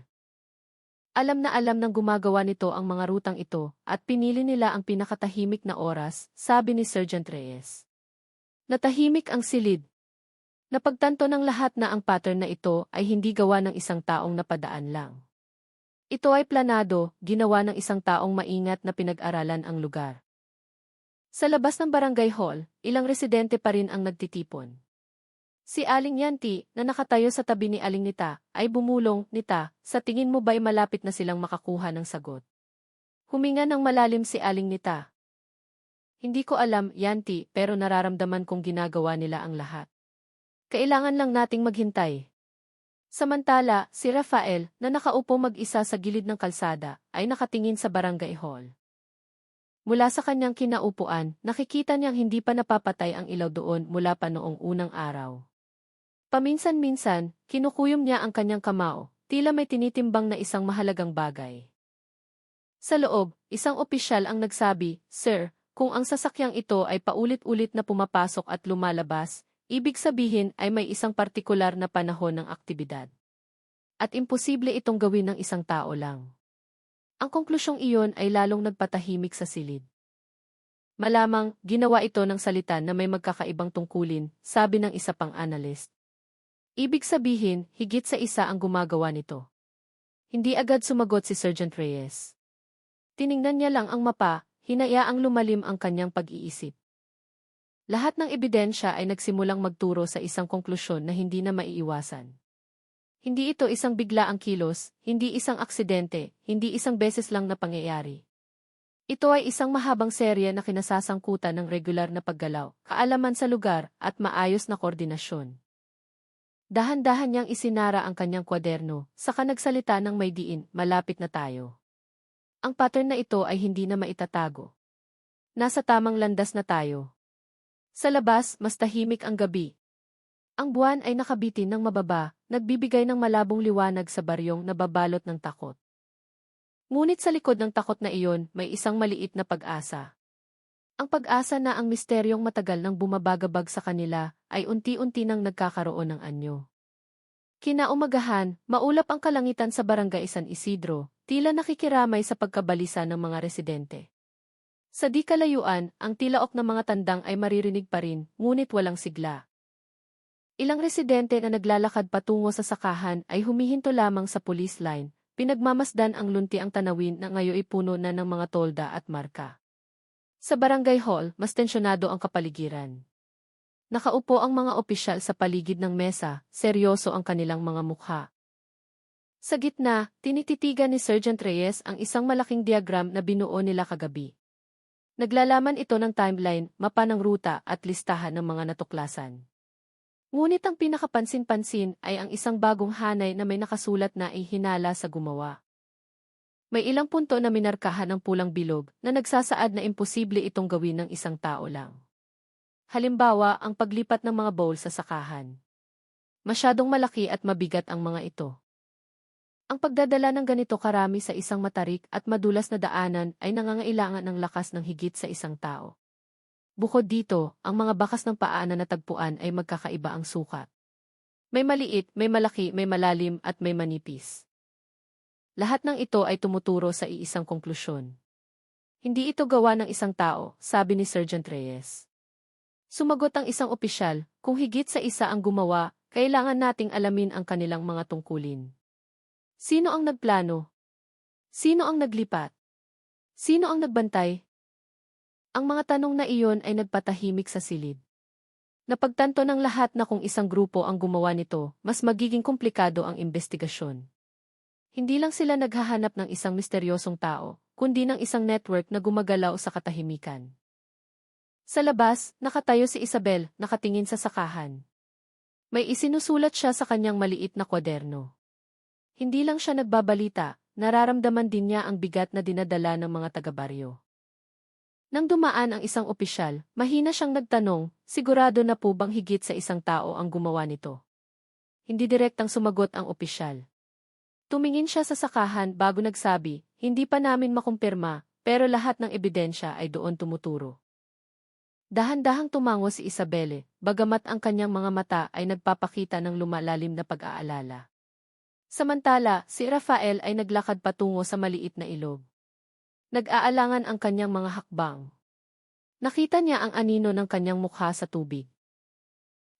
[SPEAKER 1] Alam na alam ng gumagawa nito ang mga rutang ito at pinili nila ang pinakatahimik na oras, sabi ni Sergeant Reyes. Natahimik ang silid. Napagtanto ng lahat na ang pattern na ito ay hindi gawa ng isang taong napadaan lang. Ito ay planado, ginawa ng isang taong maingat na pinag-aralan ang lugar. Sa labas ng barangay hall, ilang residente pa rin ang nagtitipon. Si Aling Yanti, na nakatayo sa tabi ni Aling Nita, ay bumulong, "Nita, sa tingin mo ba'y malapit na silang makakuha ng sagot?" Huminga ng malalim si Aling Nita. "Hindi ko alam, Yanti, pero nararamdaman kong ginagawa nila ang lahat. Kailangan lang nating maghintay." Samantala, si Rafael, na nakaupo mag-isa sa gilid ng kalsada, ay nakatingin sa barangay hall. Mula sa kanyang kinaupuan, nakikita niyang hindi pa napapatay ang ilaw doon mula pa noong unang araw. Paminsan-minsan, kinukuyom niya ang kanyang kamao, tila may tinitimbang na isang mahalagang bagay. Sa loob, isang opisyal ang nagsabi, "Sir, kung ang sasakyang ito ay paulit-ulit na pumapasok at lumalabas, ibig sabihin ay may isang partikular na panahon ng aktibidad. At imposible itong gawin ng isang tao lang." Ang konklusyong iyon ay lalong nagpatahimik sa silid. Malamang, ginawa ito ng salita na may magkakaibang tungkulin, sabi ng isa pang analyst. Ibig sabihin, higit sa isa ang gumagawa nito. Hindi agad sumagot si Sergeant Reyes. Tiningnan niya lang ang mapa, hinayaang lumalim ang kanyang pag-iisip. Lahat ng ebidensya ay nagsimulang magturo sa isang konklusyon na hindi na maiiwasan. Hindi ito isang biglaang kilos, hindi isang aksidente, hindi isang beses lang na pangyayari. Ito ay isang mahabang serye na kinasasangkutan ng regular na paggalaw, kaalaman sa lugar, at maayos na koordinasyon. Dahan-dahan niyang isinara ang kanyang kwaderno, saka nagsalita ng may diin, "Malapit na tayo. Ang pattern na ito ay hindi na maitatago. Nasa tamang landas na tayo." Sa labas, mas tahimik ang gabi. Ang buwan ay nakabitin ng mababa, nagbibigay ng malabong liwanag sa baryong nababalot ng takot. Ngunit sa likod ng takot na iyon, may isang maliit na pag-asa. Ang pag-asa na ang misteryong matagal nang bumabagabag sa kanila ay unti-unti nang nagkakaroon ng anyo. Kinaumagahan, maulap ang kalangitan sa barangay San Isidro, tila nakikiramay sa pagkabalisa ng mga residente. Sa di kalayuan, ang tilaok ng mga tandang ay maririnig pa rin, ngunit walang sigla. Ilang residente na naglalakad patungo sa sakahan ay humihinto lamang sa police line, pinagmamasdan ang lunti ang tanawin na ngayon ay puno na ng mga tolda at marka. Sa barangay hall, mas tensyonado ang kapaligiran. Nakaupo ang mga opisyal sa paligid ng mesa, seryoso ang kanilang mga mukha. Sa gitna, tinititigan ni Sergeant Reyes ang isang malaking diagram na binuo nila kagabi. Naglalaman ito ng timeline, mapa ng ruta at listahan ng mga natuklasan. Ngunit ang pinakapansin-pansin ay ang isang bagong hanay na may nakasulat na ihinala sa gumawa. May ilang punto na minarkahan ng pulang bilog na nagsasaad na imposible itong gawin ng isang tao lang. Halimbawa, ang paglipat ng mga bowl sa sakahan. Masyadong malaki at mabigat ang mga ito. Ang pagdadala ng ganito karami sa isang matarik at madulas na daanan ay nangangailangan ng lakas ng higit sa isang tao. Bukod dito, ang mga bakas ng paa na natagpuan ay magkakaiba ang sukat. May maliit, may malaki, may malalim at may manipis. Lahat ng ito ay tumuturo sa iisang konklusyon. Hindi ito gawa ng isang tao, sabi ni Sergeant Reyes. Sumagot ang isang opisyal, kung higit sa isa ang gumawa, kailangan nating alamin ang kanilang mga tungkulin. Sino ang nagplano? Sino ang naglipat? Sino ang nagbantay? Ang mga tanong na iyon ay nagpatahimik sa silid. Napagtanto ng lahat na kung isang grupo ang gumawa nito, mas magiging komplikado ang investigasyon. Hindi lang sila naghahanap ng isang misteryosong tao, kundi ng isang network na gumagalaw sa katahimikan. Sa labas, nakatayo si Isabel, nakatingin sa sakahan. May isinusulat siya sa kanyang maliit na kwaderno. Hindi lang siya nagbabalita, nararamdaman din niya ang bigat na dinadala ng mga taga-baryo. Nang dumaan ang isang opisyal, mahina siyang nagtanong, sigurado na po bang higit sa isang tao ang gumawa nito? Hindi direktang sumagot ang opisyal. Tumingin siya sa sakahan bago nagsabi, hindi pa namin makumpirma, pero lahat ng ebidensya ay doon tumuturo. Dahan-dahang tumango si Isabelle, bagamat ang kanyang mga mata ay nagpapakita ng lumalalim na pag-aalala. Samantala, si Rafael ay naglakad patungo sa maliit na ilog. Nag-aalangan ang kanyang mga hakbang. Nakita niya ang anino ng kanyang mukha sa tubig.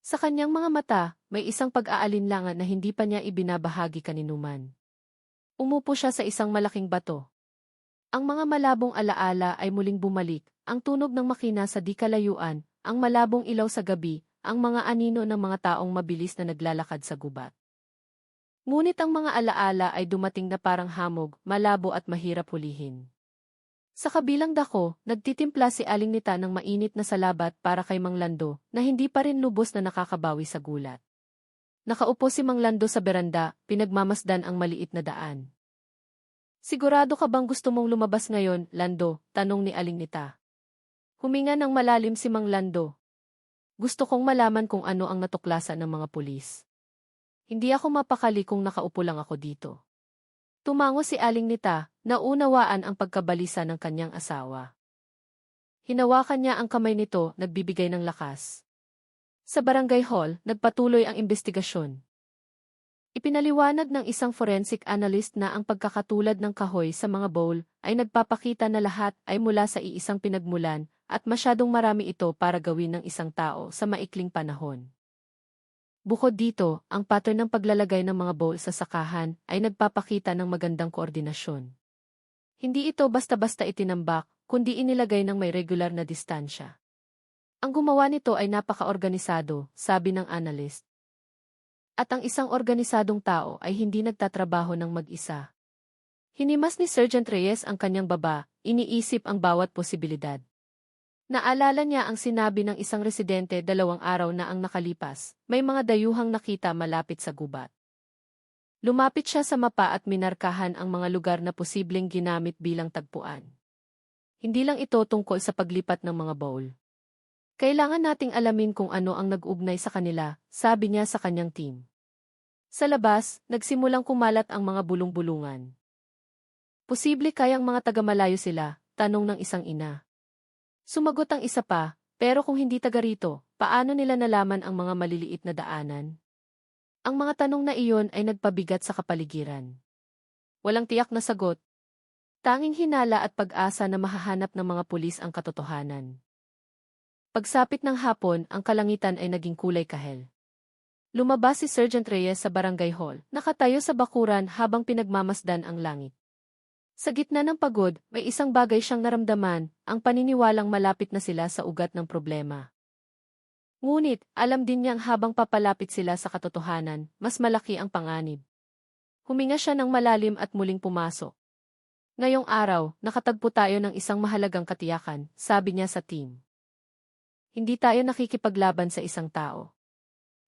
[SPEAKER 1] Sa kanyang mga mata, may isang pag-aalinlangan na hindi pa niya ibinabahagi kaninuman. Umupo siya sa isang malaking bato. Ang mga malabong alaala ay muling bumalik, ang tunog ng makina sa di kalayuan, ang malabong ilaw sa gabi, ang mga anino ng mga taong mabilis na naglalakad sa gubat. Ngunit ang mga alaala ay dumating na parang hamog, malabo at mahirap hulihin. Sa kabilang dako, nagtitimpla si Aling Nita ng mainit na salabat para kay Mang Lando na hindi pa rin lubos na nakakabawi sa gulat. Nakaupo si Mang Lando sa beranda, pinagmamasdan ang maliit na daan. Sigurado ka bang gusto mong lumabas ngayon, Lando? Tanong ni Aling Nita. Huminga ng malalim si Mang Lando. Gusto kong malaman kung ano ang natuklasan ng mga pulis. Hindi ako mapakali kung nakaupo lang ako dito. Tumango si Aling Nita, naunawaan ang pagkabalisa ng kanyang asawa. Hinawakan niya ang kamay nito, nagbibigay ng lakas. Sa barangay hall, nagpatuloy ang investigasyon. Ipinaliwanag ng isang forensic analyst na ang pagkakatulad ng kahoy sa mga bowl ay nagpapakita na lahat ay mula sa iisang pinagmulan at masyadong marami ito para gawin ng isang tao sa maikling panahon. Bukod dito, ang pattern ng paglalagay ng mga bowl sa sakahan ay nagpapakita ng magandang koordinasyon. Hindi ito basta-basta itinambak, kundi inilagay ng may regular na distansya. Ang gumawa nito ay napaka-organisado, sabi ng analyst. At ang isang organisadong tao ay hindi nagtatrabaho ng mag-isa. Hinimas ni Sergeant Reyes ang kanyang baba, iniisip ang bawat posibilidad. Naalala niya ang sinabi ng isang residente 2 araw na ang nakalipas, may mga dayuhang nakita malapit sa gubat. Lumapit siya sa mapa at minarkahan ang mga lugar na posibleng ginamit bilang tagpuan. Hindi lang ito tungkol sa paglipat ng mga bowl. Kailangan nating alamin kung ano ang nag-ugnay sa kanila, sabi niya sa kanyang team. Sa labas, nagsimulang kumalat ang mga bulong-bulungan. Posible kayang mga taga-malayo sila, tanong ng isang ina. Sumagot ang isa pa, pero kung hindi taga rito, paano nila nalaman ang mga maliliit na daanan? Ang mga tanong na iyon ay nagpabigat sa kapaligiran. Walang tiyak na sagot. Tanging hinala at pag-asa na mahahanap ng mga pulis ang katotohanan. Pagsapit ng hapon, ang kalangitan ay naging kulay kahel. Lumabas si Sergeant Reyes sa barangay hall, nakatayo sa bakuran habang pinagmamasdan ang langit. Sa gitna ng pagod, may isang bagay siyang naramdaman, ang paniniwalang malapit na sila sa ugat ng problema. Ngunit, alam din niyang habang papalapit sila sa katotohanan, mas malaki ang panganib. Huminga siya ng malalim at muling pumasok. Ngayong araw, nakatagpo tayo ng isang mahalagang katiyakan, sabi niya sa team. Hindi tayo nakikipaglaban sa isang tao.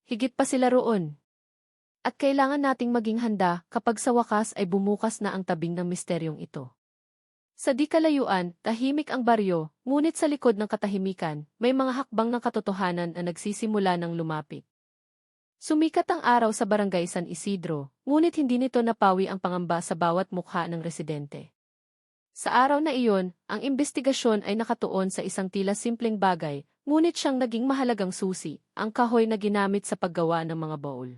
[SPEAKER 1] Higit pa sila roon. At kailangan nating maging handa kapag sa wakas ay bumukas na ang tabing ng misteryong ito. Sa di kalayuan, tahimik ang baryo, ngunit sa likod ng katahimikan, may mga hakbang ng katotohanan na nagsisimula ng lumapit. Sumikat ang araw sa barangay San Isidro, ngunit hindi nito napawi ang pangamba sa bawat mukha ng residente. Sa araw na iyon, ang investigasyon ay nakatuon sa isang tila simpleng bagay, ngunit siyang naging mahalagang susi, ang kahoy na ginamit sa paggawa ng mga baul.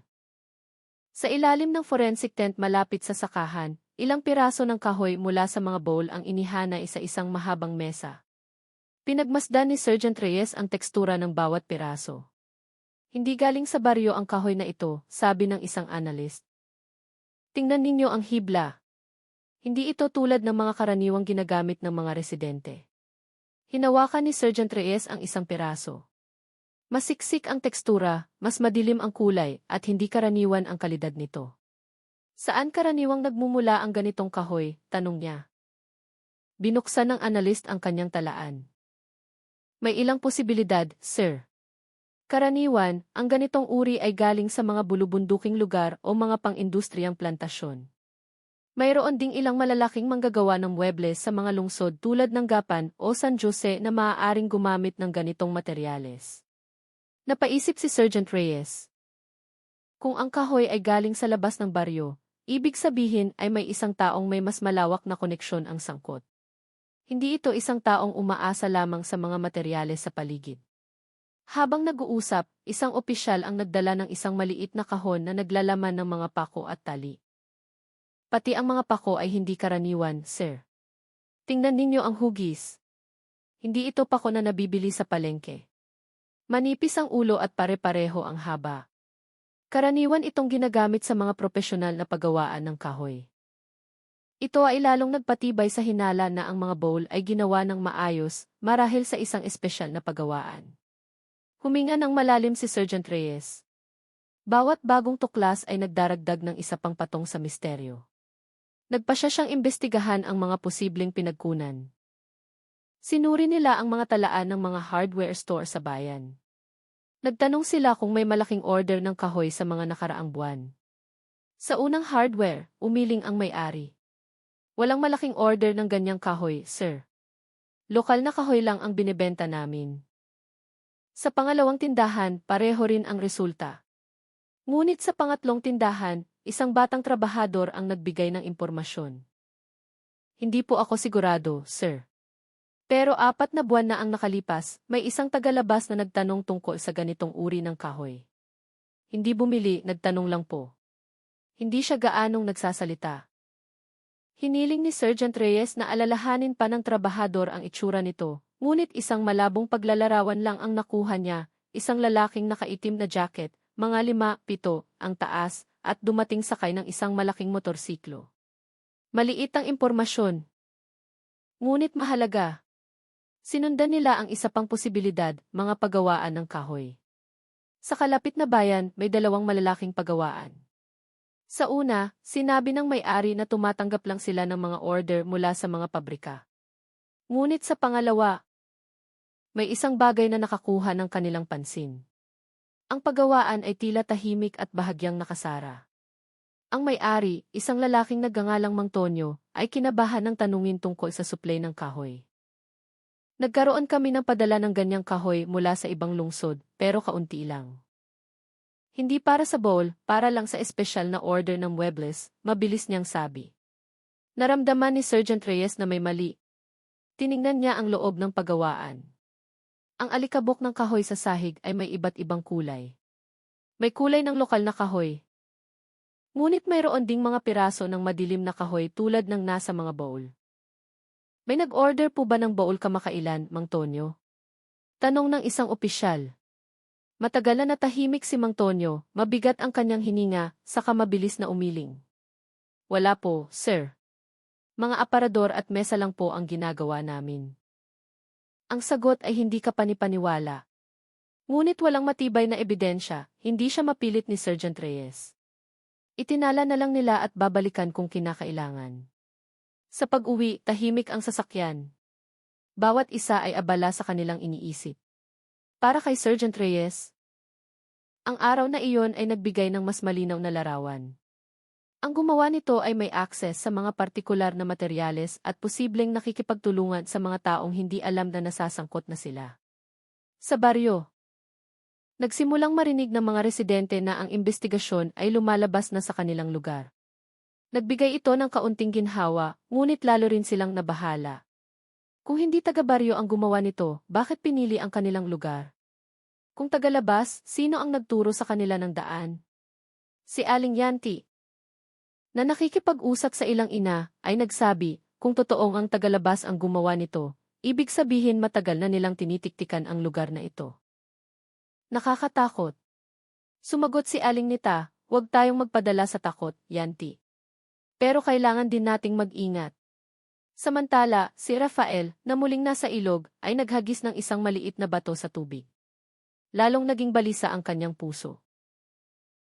[SPEAKER 1] Sa ilalim ng forensic tent malapit sa sakahan, ilang piraso ng kahoy mula sa mga bowl ang inihanay sa isang mahabang mesa. Pinagmasdan ni Sergeant Reyes ang tekstura ng bawat piraso. Hindi galing sa baryo ang kahoy na ito, sabi ng isang analyst. Tingnan ninyo ang hibla. Hindi ito tulad ng mga karaniwang ginagamit ng mga residente. Hinawakan ni Sergeant Reyes ang isang piraso. Masiksik ang tekstura, mas madilim ang kulay, at hindi karaniwan ang kalidad nito. Saan karaniwang nagmumula ang ganitong kahoy? Tanong niya. Binuksan ng analyst ang kanyang talaan. May ilang posibilidad, sir. Karaniwan, ang ganitong uri ay galing sa mga bulubunduking lugar o mga pang-industriyang plantasyon. Mayroon ding ilang malalaking manggagawa ng muebles sa mga lungsod tulad ng Gapan o San Jose na maaaring gumamit ng ganitong materyales. Napaisip si Sergeant Reyes. Kung ang kahoy ay galing sa labas ng baryo, ibig sabihin ay may isang taong may mas malawak na koneksyon ang sangkot. Hindi ito isang taong umaasa lamang sa mga materyales sa paligid. Habang nag-uusap, isang opisyal ang nagdala ng isang maliit na kahon na naglalaman ng mga pako at tali. Pati ang mga pako ay hindi karaniwan, sir. Tingnan ninyo ang hugis. Hindi ito pako na nabibili sa palengke. Manipis ang ulo at pare-pareho ang haba. Karaniwan itong ginagamit sa mga propesyonal na paggawaan ng kahoy. Ito ay lalong nagpatibay sa hinala na ang mga bowl ay ginawa ng maayos marahil sa isang espesyal na paggawaan. Huminga ng malalim si Sergeant Reyes. Bawat bagong tuklas ay nagdaragdag ng isa pang patong sa misteryo. Nagpasya siyang imbestigahan ang mga posibleng pinagkunan. Sinuri nila ang mga talaan ng mga hardware store sa bayan. Nagtanong sila kung may malaking order ng kahoy sa mga nakaraang buwan. Sa unang hardware, umiling ang may-ari. Walang malaking order ng ganyang kahoy, sir. Lokal na kahoy lang ang binibenta namin. Sa pangalawang tindahan, pareho rin ang resulta. Ngunit sa pangatlong tindahan, isang batang trabahador ang nagbigay ng impormasyon. Hindi po ako sigurado, sir. Pero 4 na buwan na ang nakalipas, may isang tagalabas na nagtanong tungkol sa ganitong uri ng kahoy. Hindi bumili, nagtanong lang po. Hindi siya gaanong nagsasalita. Hiniling ni Sergeant Reyes na alalahanin pa ng trabahador ang itsura nito, ngunit isang malabong paglalarawan lang ang nakuha niya, isang lalaking nakaitim na jacket, mga 5-7 ang taas, at dumating sakay ng isang malaking motorsiklo. Maliit ang impormasyon. Ngunit mahalaga. Sinundan nila ang isa pang posibilidad, mga pagawaan ng kahoy. Sa kalapit na bayan, may 2 malalaking pagawaan. Sa una, sinabi ng may-ari na tumatanggap lang sila ng mga order mula sa mga pabrika. Ngunit sa pangalawa, may isang bagay na nakakuha ng kanilang pansin. Ang pagawaan ay tila tahimik at bahagyang nakasara. Ang may-ari, isang lalaking nagngangalang Mang Tonyo, ay kinabahan ng tanungin tungkol sa supply ng kahoy. Nagkaroon kami ng padala ng ganyang kahoy mula sa ibang lungsod, pero kaunti lang. Hindi para sa bowl, para lang sa espesyal na order ng muebles, mabilis niyang sabi. Naramdaman ni Sergeant Reyes na may mali. Tiningnan niya ang loob ng pagawaan. Ang alikabok ng kahoy sa sahig ay may iba't ibang kulay. May kulay ng lokal na kahoy. Ngunit mayroon ding mga piraso ng madilim na kahoy tulad ng nasa mga bowl. May nag-order po ba ng baul kamakailan, Mang Tonyo? Tanong ng isang opisyal. Matagal na natahimik si Mang Tonyo, mabigat ang kanyang hininga, saka mabilis na umiling. Wala po, sir. Mga aparador at mesa lang po ang ginagawa namin. Ang sagot ay hindi ka panipaniwala. Ngunit walang matibay na ebidensya, hindi siya mapilit ni Sergeant Reyes. Itinala na lang nila at babalikan kung kinakailangan. Sa pag-uwi, tahimik ang sasakyan. Bawat isa ay abala sa kanilang iniisip. Para kay Sergeant Reyes, ang araw na iyon ay nagbigay ng mas malinaw na larawan. Ang gumawa nito ay may access sa mga partikular na materyales at posibleng nakikipagtulungan sa mga taong hindi alam na nasasangkot na sila. Sa baryo, nagsimulang marinig ng mga residente na ang imbestigasyon ay lumalabas na sa kanilang lugar. Nagbigay ito ng kaunting ginhawa, ngunit lalo rin silang nabahala. Kung hindi taga-baryo ang gumawa nito, bakit pinili ang kanilang lugar? Kung taga-labas, sino ang nagturo sa kanila ng daan? Si Aling Yanti, na nakikipag-usap sa ilang ina, ay nagsabi, kung totoong ang taga-labas ang gumawa nito, ibig sabihin matagal na nilang tinitiktikan ang lugar na ito. Nakakatakot. Sumagot si Aling Nita, huwag tayong magpadala sa takot, Yanti. Pero kailangan din nating mag-ingat. Samantala, si Rafael, na muling nasa ilog, ay naghagis ng isang maliit na bato sa tubig. Lalong naging balisa ang kanyang puso.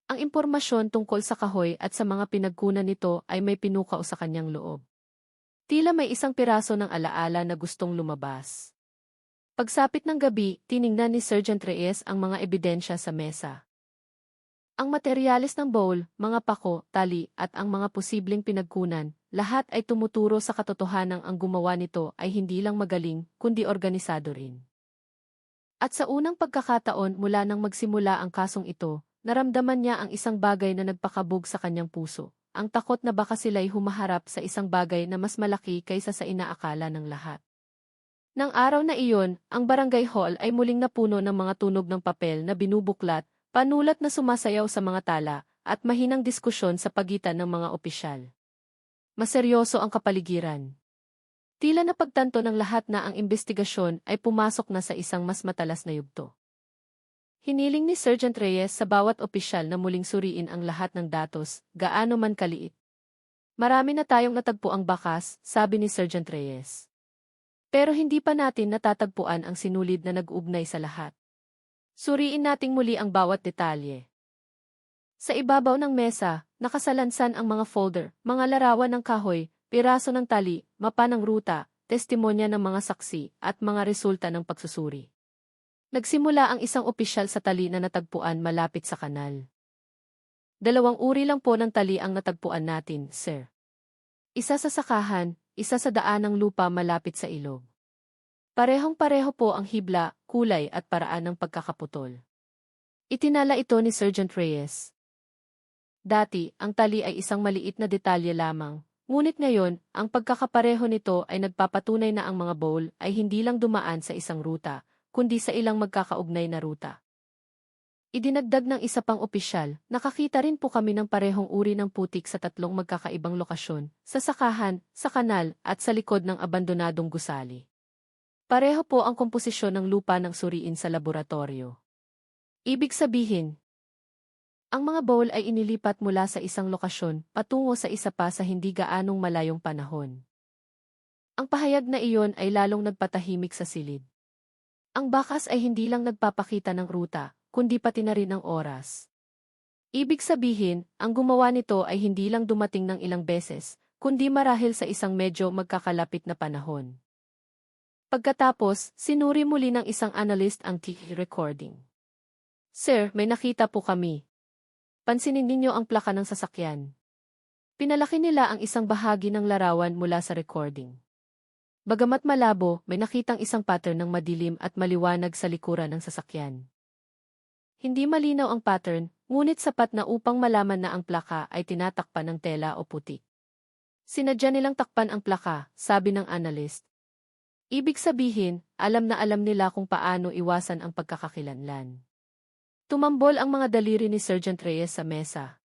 [SPEAKER 1] Ang impormasyon tungkol sa kahoy at sa mga pinagkunan nito ay may pinukaw sa kanyang loob. Tila may isang piraso ng alaala na gustong lumabas. Pagsapit ng gabi, tiningnan ni Sergeant Reyes ang mga ebidensya sa mesa. Ang materyales ng bowl, mga pako, tali, at ang mga posibleng pinagkunan, lahat ay tumuturo sa katotohanang ang gumawa nito ay hindi lang magaling, kundi organisado rin. At sa unang pagkakataon mula nang magsimula ang kasong ito, naramdaman niya ang isang bagay na nagpakabog sa kanyang puso, ang takot na baka sila'y humaharap sa isang bagay na mas malaki kaysa sa inaakala ng lahat. Nang araw na iyon, ang barangay hall ay muling napuno ng mga tunog ng papel na binubuklat, panulat na sumasayaw sa mga tala, at mahinang diskusyon sa pagitan ng mga opisyal. Maseryoso ang kapaligiran. Tila napagtanto ng lahat na ang imbestigasyon ay pumasok na sa isang mas matalas na yugto. Hiniling ni Sergeant Reyes sa bawat opisyal na muling suriin ang lahat ng datos, gaano man kaliit. Marami na tayong natagpuang bakas, sabi ni Sergeant Reyes. Pero hindi pa natin natatagpuan ang sinulid na nag-ugnay sa lahat. Suriin nating muli ang bawat detalye. Sa ibabaw ng mesa, nakasalansan ang mga folder, mga larawan ng kahoy, piraso ng tali, mapa ng ruta, testimonya ng mga saksi, at mga resulta ng pagsusuri. Nagsimula ang isang opisyal sa tali na natagpuan malapit sa kanal. 2 uri lang po ng tali ang natagpuan natin, sir. Isa sa sakahan, isa sa daan ng lupa malapit sa ilog. Parehong-pareho po ang hibla, kulay at paraan ng pagkakaputol. Itinala ito ni Sergeant Reyes. Dati, ang tali ay isang maliit na detalye lamang, ngunit ngayon, ang pagkakapareho nito ay nagpapatunay na ang mga bowl ay hindi lang dumaan sa isang ruta, kundi sa ilang magkakaugnay na ruta. Idinagdag ng isa pang opisyal, nakakita rin po kami ng parehong uri ng putik sa 3 magkakaibang lokasyon, sa sakahan, sa kanal, at sa likod ng abandonadong gusali. Pareho po ang komposisyon ng lupa ng suriin sa laboratorio. Ibig sabihin, ang mga bowl ay inilipat mula sa isang lokasyon patungo sa isa pa sa hindi gaanong malayong panahon. Ang pahayag na iyon ay lalong nagpatahimik sa silid. Ang bakas ay hindi lang nagpapakita ng ruta, kundi pati na rin ang oras. Ibig sabihin, ang gumawa nito ay hindi lang dumating ng ilang beses, kundi marahil sa isang medyo magkakalapit na panahon. Pagkatapos, sinuri muli ng isang analyst ang recording. Sir, may nakita po kami. Pansinin ninyo ang plaka ng sasakyan. Pinalaki nila ang isang bahagi ng larawan mula sa recording. Bagamat malabo, may nakitang isang pattern ng madilim at maliwanag sa likuran ng sasakyan. Hindi malinaw ang pattern, ngunit sapat na upang malaman na ang plaka ay tinatakpan ng tela o putik. Sinadya nilang takpan ang plaka, sabi ng analyst. Ibig sabihin, alam na alam nila kung paano iwasan ang pagkakakilanlan. Tumambol ang mga daliri ni Sergeant Reyes sa mesa.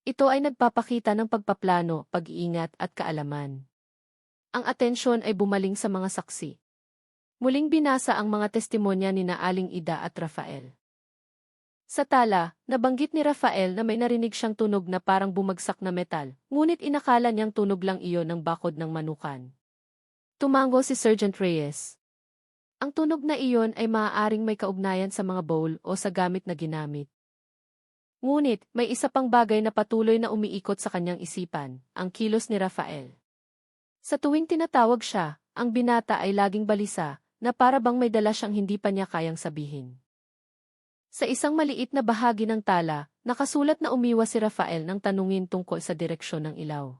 [SPEAKER 1] Ito ay nagpapakita ng pagpaplano, pag-iingat at kaalaman. Ang atensyon ay bumaling sa mga saksi. Muling binasa ang mga testimonya ni na Aling Ida at Rafael. Sa tala, nabanggit ni Rafael na may narinig siyang tunog na parang bumagsak na metal, ngunit inakala niyang tunog lang iyon ng bakod ng manukan. Tumango si Sergeant Reyes. Ang tunog na iyon ay maaaring may kaugnayan sa mga bowl o sa gamit na ginamit. Ngunit, may isa pang bagay na patuloy na umiikot sa kanyang isipan, ang kilos ni Rafael. Sa tuwing tinatawag siya, ang binata ay laging balisa, na para bang may dala siyang hindi pa niya kayang sabihin. Sa isang maliit na bahagi ng tala, nakasulat na umiwas si Rafael nang tanungin tungkol sa direksyon ng ilaw.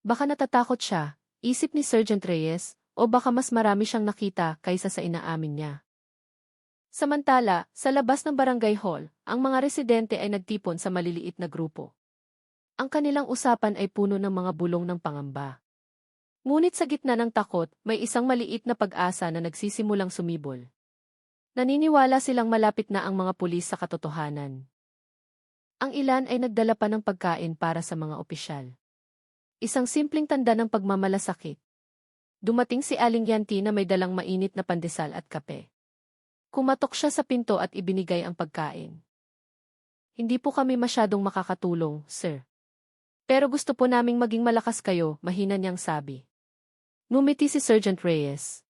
[SPEAKER 1] Baka natatakot siya, isip ni Sergeant Reyes, o baka mas marami siyang nakita kaysa sa inaamin niya. Samantala, sa labas ng barangay hall, ang mga residente ay nagtipon sa maliliit na grupo. Ang kanilang usapan ay puno ng mga bulong ng pangamba. Ngunit sa gitna ng takot, may isang maliit na pag-asa na nagsisimulang sumibol. Naniniwala silang malapit na ang mga pulis sa katotohanan. Ang ilan ay nagdala pa ng pagkain para sa mga opisyal. Isang simpleng tanda ng pagmamalasakit. Dumating si Aling Yanti na may dalang mainit na pandesal at kape. Kumatok siya sa pinto at ibinigay ang pagkain. Hindi po kami masyadong makakatulong, sir. Pero gusto po naming maging malakas kayo, mahina niyang sabi. Ngumiti si Sergeant Reyes.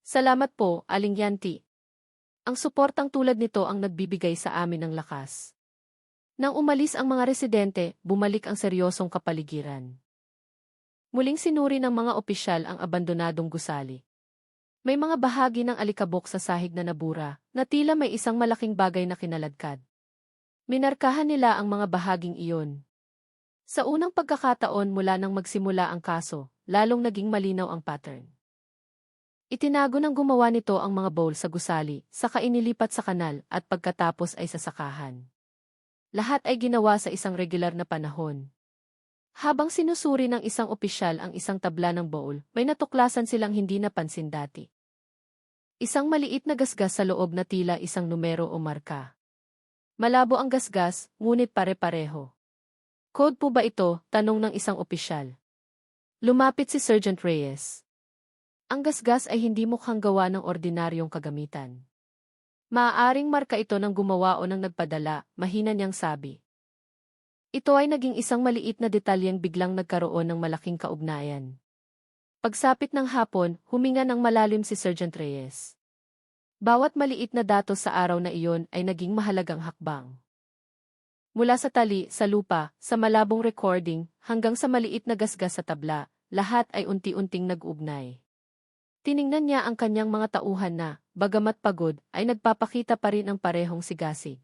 [SPEAKER 1] Salamat po, Aling Yanti. Ang suportang tulad nito ang nagbibigay sa amin ng lakas. Nang umalis ang mga residente, bumalik ang seryosong kapaligiran. Muling sinuri ng mga opisyal ang abandonadong gusali. May mga bahagi ng alikabok sa sahig na nabura, na tila may isang malaking bagay na kinaladkad. Minarkahan nila ang mga bahaging iyon. Sa unang pagkakataon mula nang magsimula ang kaso, lalong naging malinaw ang pattern. Itinago ng gumawa nito ang mga bowl sa gusali, saka inilipat sa kanal at pagkatapos ay sasakahan. Lahat ay ginawa sa isang regular na panahon. Habang sinusuri ng isang opisyal ang isang tabla ng bowl, may natuklasan silang hindi napansin dati. Isang maliit na gasgas sa loob na tila isang numero o marka. Malabo ang gasgas, ngunit pare-pareho. Code po ba ito? Tanong ng isang opisyal. Lumapit si Sergeant Reyes. Ang gasgas ay hindi mukhang gawa ng ordinaryong kagamitan. Maaaring marka ito ng gumawa o ng nagpadala, mahina niyang sabi. Ito ay naging isang maliit na detalyeng biglang nagkaroon ng malaking kaugnayan. Pagsapit ng hapon, huminga ng malalim si Sergeant Reyes. Bawat maliit na datos sa araw na iyon ay naging mahalagang hakbang. Mula sa tali, sa lupa, sa malabong recording, hanggang sa maliit na gasgas sa tabla, lahat ay unti-unting nag-ugnay. Tiningnan niya ang kanyang mga tauhan na, bagamat pagod, ay nagpapakita pa rin ang parehong sigasig.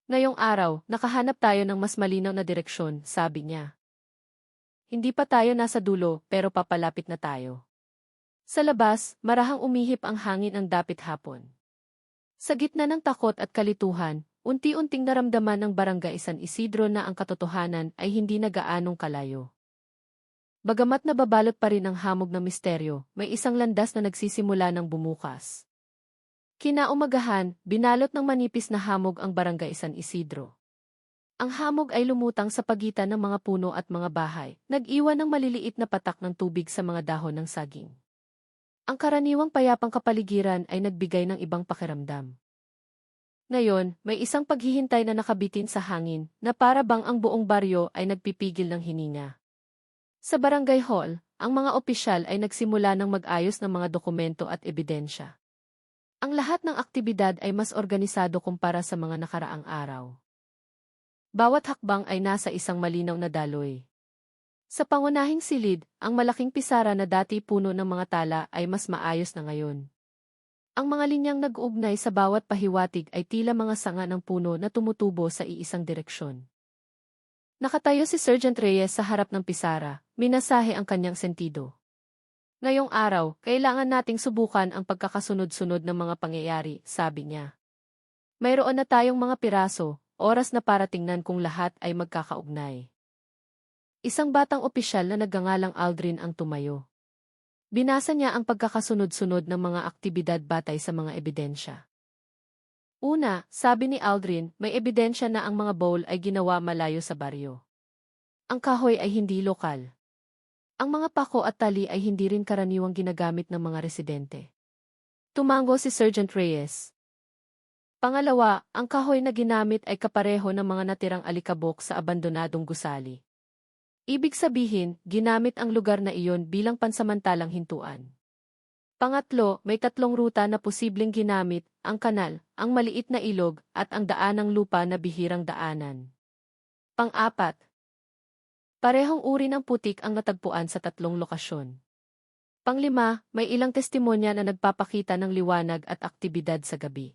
[SPEAKER 1] Ngayong araw, nakahanap tayo ng mas malinaw na direksyon, sabi niya. Hindi pa tayo nasa dulo, pero papalapit na tayo. Sa labas, marahang umihip ang hangin ang dapit hapon. Sa gitna ng takot at kalituhan, unti-unting naramdaman ng barangay San Isidro na ang katotohanan ay hindi na gaanong kalayo. Bagamat nababalot pa rin ang hamog ng misteryo, may isang landas na nagsisimula ng bumukas. Kinaumagahan, binalot ng manipis na hamog ang barangay San Isidro. Ang hamog ay lumutang sa pagitan ng mga puno at mga bahay, nag-iwan ng maliliit na patak ng tubig sa mga dahon ng saging. Ang karaniwang payapang kapaligiran ay nagbigay ng ibang pakiramdam. Ngayon, may isang paghihintay na nakabitin sa hangin, na para bang ang buong baryo ay nagpipigil ng hininga. Sa barangay hall, ang mga opisyal ay nagsimula ng mag-ayos ng mga dokumento at ebidensya. Ang lahat ng aktibidad ay mas organisado kumpara sa mga nakaraang araw. Bawat hakbang ay nasa isang malinaw na daloy. Sa pangunahing silid, ang malaking pisara na dati puno ng mga tala ay mas maayos na ngayon. Ang mga linyang nag-uugnay sa bawat pahiwatig ay tila mga sanga ng puno na tumutubo sa iisang direksyon. Nakatayo si Sergeant Reyes sa harap ng pisara, minasahe ang kanyang sentido. Ngayong araw, kailangan nating subukan ang pagkakasunod-sunod ng mga pangyayari, sabi niya. Mayroon na tayong mga piraso, oras na para tingnan kung lahat ay magkakaugnay. Isang batang opisyal na nagngangalang Aldrin ang tumayo. Binasa niya ang pagkakasunod-sunod ng mga aktibidad batay sa mga ebidensya. Una, sabi ni Aldrin, may ebidensya na ang mga bowl ay ginawa malayo sa baryo. Ang kahoy ay hindi lokal. Ang mga pako at tali ay hindi rin karaniwang ginagamit ng mga residente. Tumango si Sergeant Reyes. Pangalawa, ang kahoy na ginamit ay kapareho ng mga natirang alikabok sa abandonadong gusali. Ibig sabihin, ginamit ang lugar na iyon bilang pansamantalang hintuan. Pangatlo, may tatlong ruta na posibleng ginamit, ang kanal, ang maliit na ilog, at ang daanang lupa na bihirang daanan. Pang-apat, parehong uri ng putik ang natagpuan sa tatlong lokasyon. Panglima, may ilang testimonya na nagpapakita ng liwanag at aktibidad sa gabi.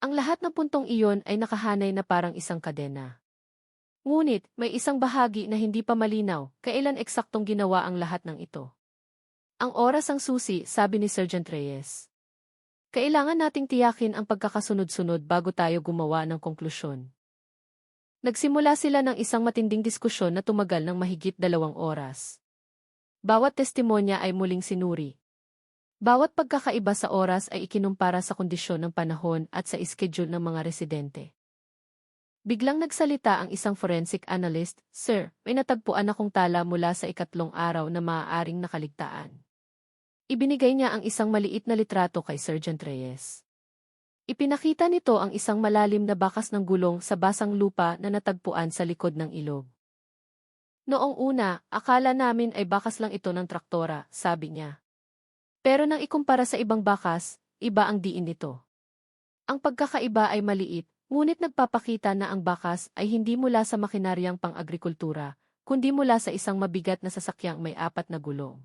[SPEAKER 1] Ang lahat ng puntong iyon ay nakahanay na parang isang kadena. Ngunit, may isang bahagi na hindi pa malinaw, kailan eksaktong ginawa ang lahat ng ito. Ang oras ang susi, sabi ni Sergeant Reyes. Kailangan nating tiyakin ang pagkakasunod-sunod bago tayo gumawa ng konklusyon. Nagsimula sila ng isang matinding diskusyon na tumagal ng mahigit 2 oras. Bawat testimonya ay muling sinuri. Bawat pagkakaiba sa oras ay ikinumpara sa kondisyon ng panahon at sa schedule ng mga residente. Biglang nagsalita ang isang forensic analyst, "Sir, may natagpuan akong tala mula sa 3 araw na maaaring nakaligtaan." Ibinigay niya ang isang maliit na litrato kay Sergeant Reyes. Ipinakita nito ang isang malalim na bakas ng gulong sa basang lupa na natagpuan sa likod ng ilog. Noong una, akala namin ay bakas lang ito ng traktora, sabi niya. Pero nang ikumpara sa ibang bakas, iba ang diin nito. Ang pagkakaiba ay maliit, ngunit nagpapakita na ang bakas ay hindi mula sa makinaryang pang-agrikultura, kundi mula sa isang mabigat na sasakyang may 4 na gulong.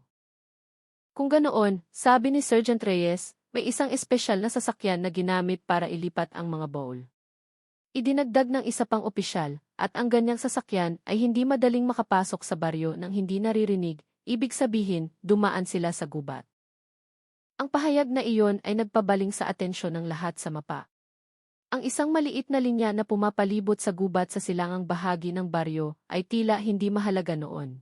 [SPEAKER 1] Kung ganoon, sabi ni Sergeant Reyes, may isang espesyal na sasakyan na ginamit para ilipat ang mga bowl. Idinagdag ng isa pang opisyal, at ang ganyang sasakyan ay hindi madaling makapasok sa baryo nang hindi naririnig, ibig sabihin, dumaan sila sa gubat. Ang pahayag na iyon ay nagpabaling sa atensyon ng lahat sa mapa. Ang isang maliit na linya na pumapalibot sa gubat sa silangang bahagi ng baryo ay tila hindi mahalaga noon.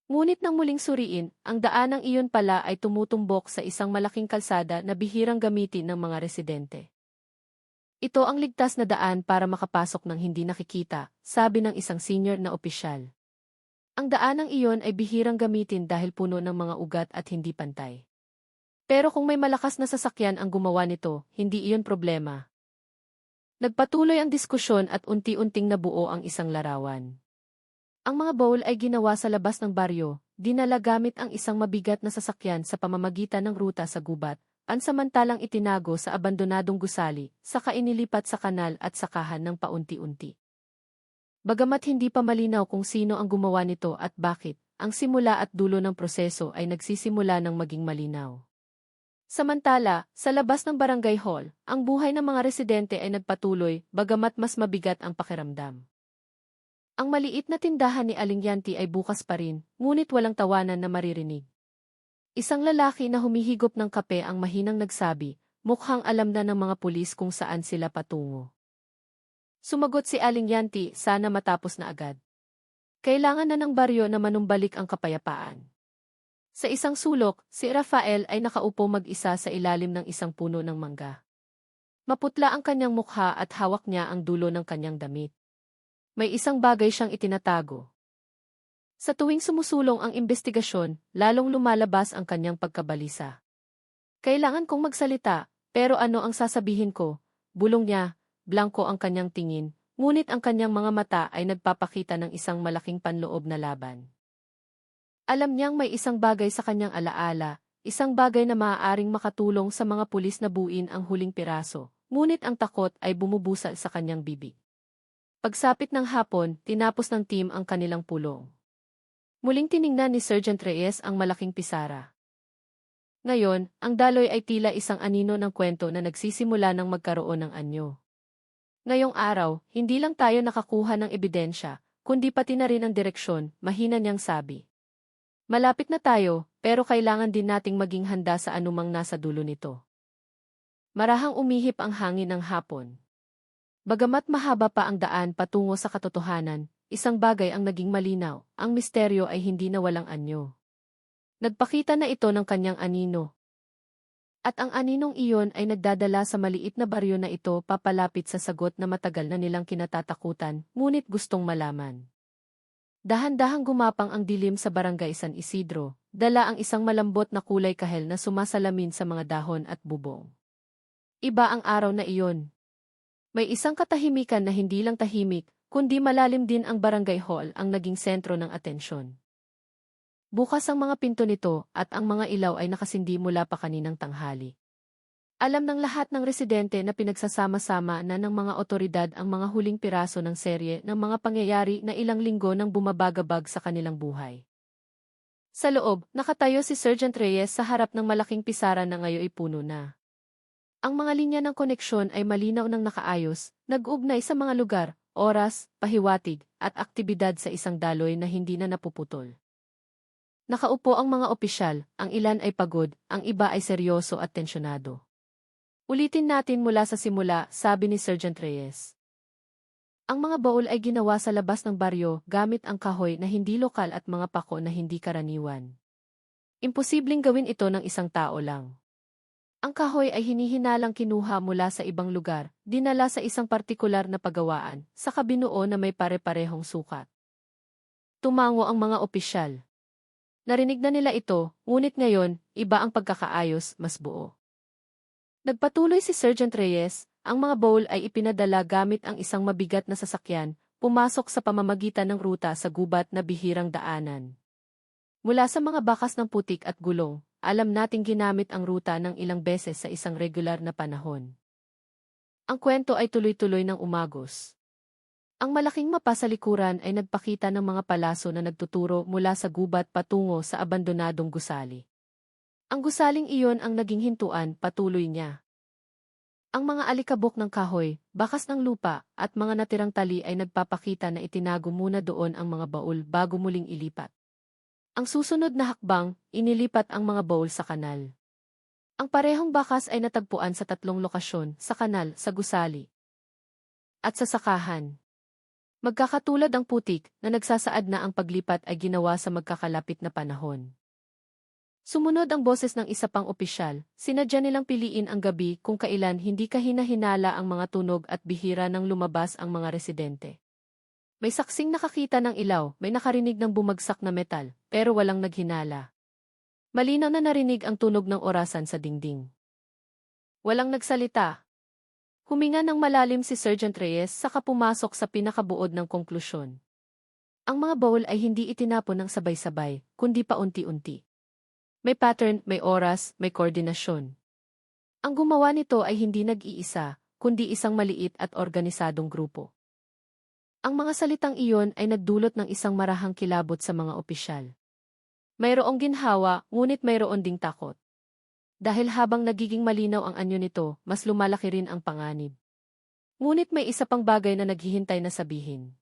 [SPEAKER 1] Ngunit nang muling suriin, ang daanang iyon pala ay tumutumbok sa isang malaking kalsada na bihirang gamitin ng mga residente. Ito ang ligtas na daan para makapasok ng hindi nakikita, sabi ng isang senior na opisyal. Ang daanang iyon ay bihirang gamitin dahil puno ng mga ugat at hindi pantay. Pero kung may malakas na sasakyan ang gumawa nito, hindi iyon problema. Nagpatuloy ang diskusyon at unti-unting nabuo ang isang larawan. Ang mga bowl ay ginawa sa labas ng baryo, dinala gamit ang isang mabigat na sasakyan sa pamamagitan ng ruta sa gubat, pansamantalang itinago sa abandonadong gusali, saka inilipat sa kanal at sakahan ng paunti-unti. Bagamat hindi pa malinaw kung sino ang gumawa nito at bakit, ang simula at dulo ng proseso ay nagsisimula ng maging malinaw. Samantala, sa labas ng barangay hall, ang buhay ng mga residente ay nagpatuloy, bagamat mas mabigat ang pakiramdam. Ang maliit na tindahan ni Aling Yanti ay bukas pa rin, ngunit walang tawanan na maririnig. Isang lalaki na humihigop ng kape ang mahinang nagsabi, mukhang alam na ng mga pulis kung saan sila patungo. Sumagot si Aling Yanti, sana matapos na agad. Kailangan na ng baryo na manumbalik ang kapayapaan. Sa isang sulok, si Rafael ay nakaupo mag-isa sa ilalim ng isang puno ng mangga. Maputla ang kanyang mukha at hawak niya ang dulo ng kanyang damit. May isang bagay siyang itinatago. Sa tuwing sumusulong ang investigasyon, lalong lumalabas ang kanyang pagkabalisa. Kailangan kong magsalita, pero ano ang sasabihin ko? Bulong niya, blanko ang kanyang tingin, ngunit ang kanyang mga mata ay nagpapakita ng isang malaking panloob na laban. Alam niyang may isang bagay sa kanyang alaala, isang bagay na maaaring makatulong sa mga pulis na buuin ang huling piraso, ngunit ang takot ay bumubusal sa kanyang bibig. Pagsapit ng hapon, tinapos ng team ang kanilang pulong. Muling tiningnan ni Sergeant Reyes ang malaking pisara. Ngayon, ang daloy ay tila isang anino ng kwento na nagsisimula ng magkaroon ng anyo. Ngayong araw, hindi lang tayo nakakuha ng ebidensya, kundi pati na rin ang direksyon, mahina niyang sabi. Malapit na tayo, pero kailangan din nating maging handa sa anumang nasa dulo nito. Marahang umihip ang hangin ng hapon. Bagamat mahaba pa ang daan patungo sa katotohanan, isang bagay ang naging malinaw, ang misteryo ay hindi na walang anyo. Nagpakita na ito ng kanyang anino. At ang aninong iyon ay nagdadala sa maliit na baryo na ito papalapit sa sagot na matagal na nilang kinatatakutan, ngunit gustong malaman. Dahan-dahang gumapang ang dilim sa barangay San Isidro, dala ang isang malambot na kulay kahel na sumasalamin sa mga dahon at bubong. Iba ang araw na iyon. May isang katahimikan na hindi lang tahimik, kundi malalim din ang barangay hall ang naging sentro ng atensyon. Bukas ang mga pinto nito at ang mga ilaw ay nakasindi mula pa kaninang tanghali. Alam ng lahat ng residente na pinagsasama-sama na ng mga otoridad ang mga huling piraso ng serye ng mga pangyayari na ilang linggo nang bumabagabag sa kanilang buhay. Sa loob, nakatayo si Sergeant Reyes sa harap ng malaking pisara na ngayon ay puno na. Ang mga linya ng koneksyon ay malinaw ng nakaayos, nag-ugnay sa mga lugar, oras, pahiwatig, at aktibidad sa isang daloy na hindi na napuputol. Nakaupo ang mga opisyal, ang ilan ay pagod, ang iba ay seryoso at tensyonado. Ulitin natin mula sa simula, sabi ni Sergeant Reyes. Ang mga baul ay ginawa sa labas ng baryo gamit ang kahoy na hindi lokal at mga pako na hindi karaniwan. Imposibleng gawin ito ng isang tao lang. Ang kahoy ay hinihinalang kinuha mula sa ibang lugar, dinala sa isang partikular na pagawaan, sa kabinuo na may pare-parehong sukat. Tumango ang mga opisyal. Narinig na nila ito, ngunit ngayon, iba ang pagkakaayos, mas buo. Nagpatuloy si Sergeant Reyes, ang mga bowl ay ipinadala gamit ang isang mabigat na sasakyan, pumasok sa pamamagitan ng ruta sa gubat na bihirang daanan. Mula sa mga bakas ng putik at gulong, alam nating ginamit ang ruta ng ilang beses sa isang regular na panahon. Ang kwento ay tuloy-tuloy ng umagos. Ang malaking mapa sa likuran ay nagpakita ng mga palaso na nagtuturo mula sa gubat patungo sa abandonadong gusali. Ang gusaling iyon ang naging hintuan, patuloy niya. Ang mga alikabok ng kahoy, bakas ng lupa, at mga natirang tali ay nagpapakita na itinago muna doon ang mga baul bago muling ilipat. Ang susunod na hakbang, inilipat ang mga baul sa kanal. Ang parehong bakas ay natagpuan sa 3 lokasyon, sa kanal, sa gusali, at sa sakahan. Magkakatulad ang putik na nagsasaad na ang paglipat ay ginawa sa magkakalapit na panahon. Sumunod ang boses ng isa pang opisyal, sinadya nilang piliin ang gabi kung kailan hindi kahina-hinala ang mga tunog at bihira nang lumabas ang mga residente. May saksing nakakita ng ilaw, may nakarinig ng bumagsak na metal, pero walang naghinala. Malinaw na narinig ang tunog ng orasan sa dingding. Walang nagsalita. Huminga ng malalim si Sergeant Reyes saka pumasok sa pinakabuod ng konklusyon. Ang mga baul ay hindi itinapon ng sabay-sabay, kundi paunti-unti. May pattern, may oras, may koordinasyon. Ang gumawa nito ay hindi nag-iisa, kundi isang maliit at organisadong grupo. Ang mga salitang iyon ay nagdulot ng isang marahang kilabot sa mga opisyal. Mayroong ginhawa, ngunit mayroon ding takot. Dahil habang nagiging malinaw ang anyo nito, mas lumalaki rin ang panganib. Ngunit may isa pang bagay na naghihintay na sabihin.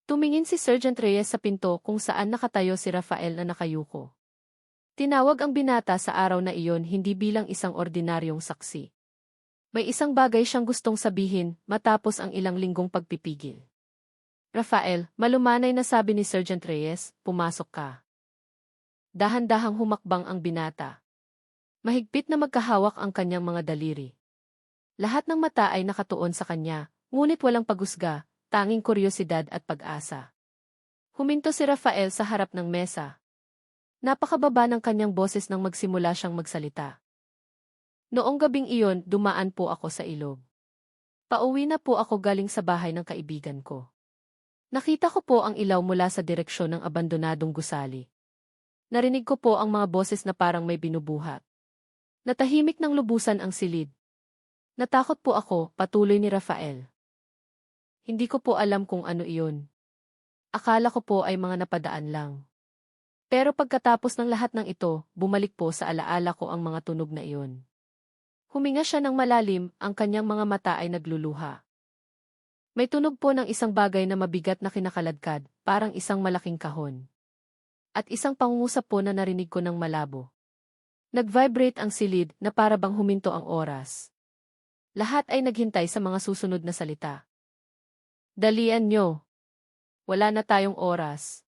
[SPEAKER 1] Tumingin si Sergeant Reyes sa pinto kung saan nakatayo si Rafael na nakayuko. Tinawag ang binata sa araw na iyon hindi bilang isang ordinaryong saksi. May isang bagay siyang gustong sabihin matapos ang ilang linggong pagpipigil. Rafael, malumanay na sabi ni Sergeant Reyes, pumasok ka. Dahan-dahang humakbang ang binata. Mahigpit na magkahawak ang kanyang mga daliri. Lahat ng mata ay nakatuon sa kanya, ngunit walang pagusga, tanging kuryosidad at pag-asa. Huminto si Rafael sa harap ng mesa. Napakababa ng kanyang boses nang magsimula siyang magsalita. Noong gabing iyon, dumaan po ako sa ilog. Pauwi na po ako galing sa bahay ng kaibigan ko. Nakita ko po ang ilaw mula sa direksyon ng abandonadong gusali. Narinig ko po ang mga boses na parang may binubuhat. Natahimik ng lubusan ang silid. Natakot po ako, patuloy ni Rafael. Hindi ko po alam kung ano iyon. Akala ko po ay mga napadaan lang. Pero pagkatapos ng lahat ng ito, bumalik po sa alaala ko ang mga tunog na iyon. Huminga siya ng malalim, ang kanyang mga mata ay nagluluha. May tunog po ng isang bagay na mabigat na kinakaladkad, parang isang malaking kahon. At isang pangungusap po na narinig ko ng malabo. Nag-vibrate ang silid na para bang huminto ang oras. Lahat ay naghintay sa mga susunod na salita. Dalian nyo. Wala na tayong oras.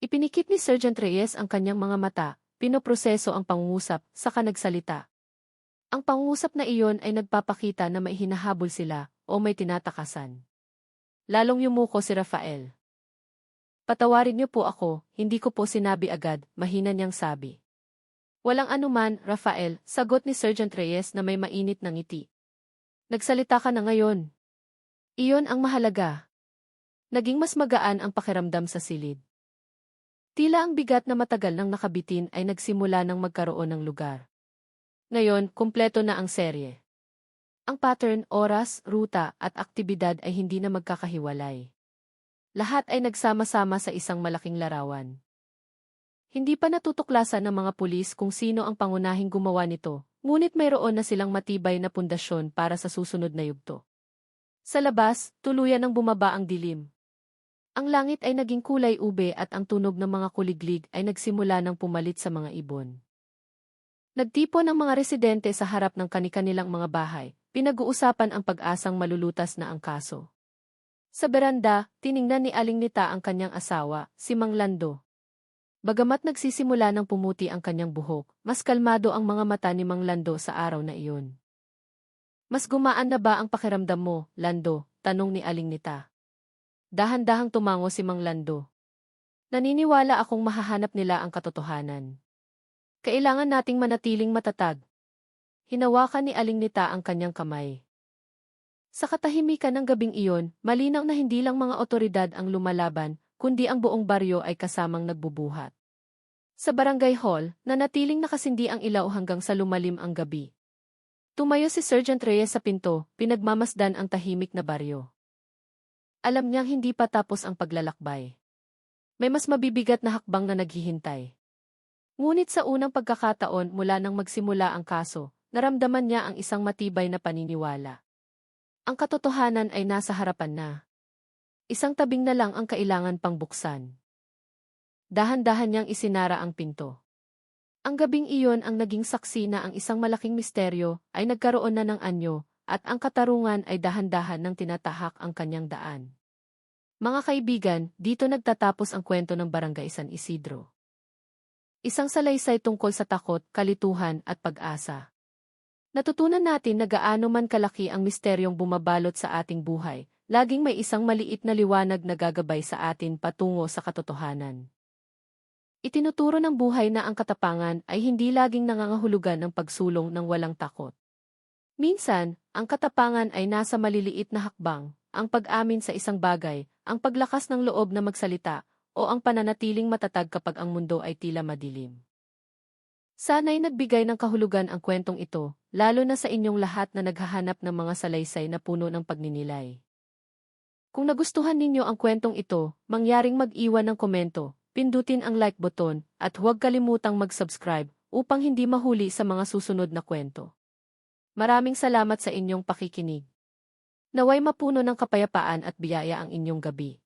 [SPEAKER 1] Ipinikit ni Sergeant Reyes ang kanyang mga mata, pinoproseso ang pangungusap, saka nagsalita. Ang pangungusap na iyon ay nagpapakita na may hinahabol sila o may tinatakasan. Lalong yumuko si Rafael. Patawarin niyo po ako, hindi ko po sinabi agad, mahina niyang sabi. Walang anuman, Rafael, sagot ni Sergeant Reyes na may mainit na ngiti. Nagsalita ka na ngayon. Iyon ang mahalaga. Naging mas magaan ang pakiramdam sa silid. Tila ang bigat na matagal nang nakabitin ay nagsimula ng magkaroon ng lugar. Ngayon, kumpleto na ang serye. Ang pattern, oras, ruta, at aktibidad ay hindi na magkakahiwalay. Lahat ay nagsama-sama sa isang malaking larawan. Hindi pa natutuklasan ng mga pulis kung sino ang pangunahing gumawa nito, ngunit mayroon na silang matibay na pundasyon para sa susunod na yugto. Sa labas, tuluyan ng bumaba ang dilim. Ang langit ay naging kulay ube at ang tunog ng mga kuliglig ay nagsimula ng pumalit sa mga ibon. Nagtipon ang mga residente sa harap ng kani-kanilang mga bahay, pinag-uusapan ang pag-asang malulutas na ang kaso. Sa beranda, tiningnan ni Aling Nita ang kanyang asawa, si Mang Lando. Bagamat nagsisimula ng pumuti ang kanyang buhok, mas kalmado ang mga mata ni Mang Lando sa araw na iyon. Mas gumaan na ba ang pakiramdam mo, Lando? Tanong ni Aling Nita. Dahan-dahang tumango si Mang Lando. Naniniwala akong mahahanap nila ang katotohanan. Kailangan nating manatiling matatag. Hinawakan ni Aling Nita ang kanyang kamay. Sa katahimikan ng gabing iyon, malinaw na hindi lang mga otoridad ang lumalaban, kundi ang buong baryo ay kasamang nagbubuhat. Sa barangay hall, nanatiling nakasindi ang ilaw hanggang sa lumalim ang gabi. Tumayo si Sergeant Reyes sa pinto, pinagmamasdan ang tahimik na baryo. Alam niyang hindi pa tapos ang paglalakbay. May mas mabibigat na hakbang na naghihintay. Ngunit sa unang pagkakataon mula nang magsimula ang kaso, naramdaman niya ang isang matibay na paniniwala. Ang katotohanan ay nasa harapan na. Isang tabing na lang ang kailangan pang buksan. Dahan-dahan niyang isinara ang pinto. Ang gabing iyon ang naging saksi na ang isang malaking misteryo ay nagkaroon na ng anyo at ang katarungan ay dahan-dahan nang tinatahak ang kanyang daan. Mga kaibigan, dito nagtatapos ang kwento ng Barangay San Isidro. Isang salaysay tungkol sa takot, kalituhan at pag-asa. Natutunan natin na gaano man kalaki ang misteryong bumabalot sa ating buhay, laging may isang maliit na liwanag na gagabay sa atin patungo sa katotohanan. Itinuturo ng buhay na ang katapangan ay hindi laging nangangahulugan ng pagsulong ng walang takot. Minsan, ang katapangan ay nasa maliliit na hakbang, ang pag-amin sa isang bagay, ang paglakas ng loob na magsalita, o ang pananatiling matatag kapag ang mundo ay tila madilim. Sana'y nagbigay ng kahulugan ang kwentong ito, lalo na sa inyong lahat na naghahanap ng mga salaysay na puno ng pagninilay. Kung nagustuhan ninyo ang kwentong ito, mangyaring mag-iwan ng komento, pindutin ang like button, at huwag kalimutang mag-subscribe upang hindi mahuli sa mga susunod na kwento. Maraming salamat sa inyong pakikinig. Naway mapuno ng kapayapaan at biyaya ang inyong gabi.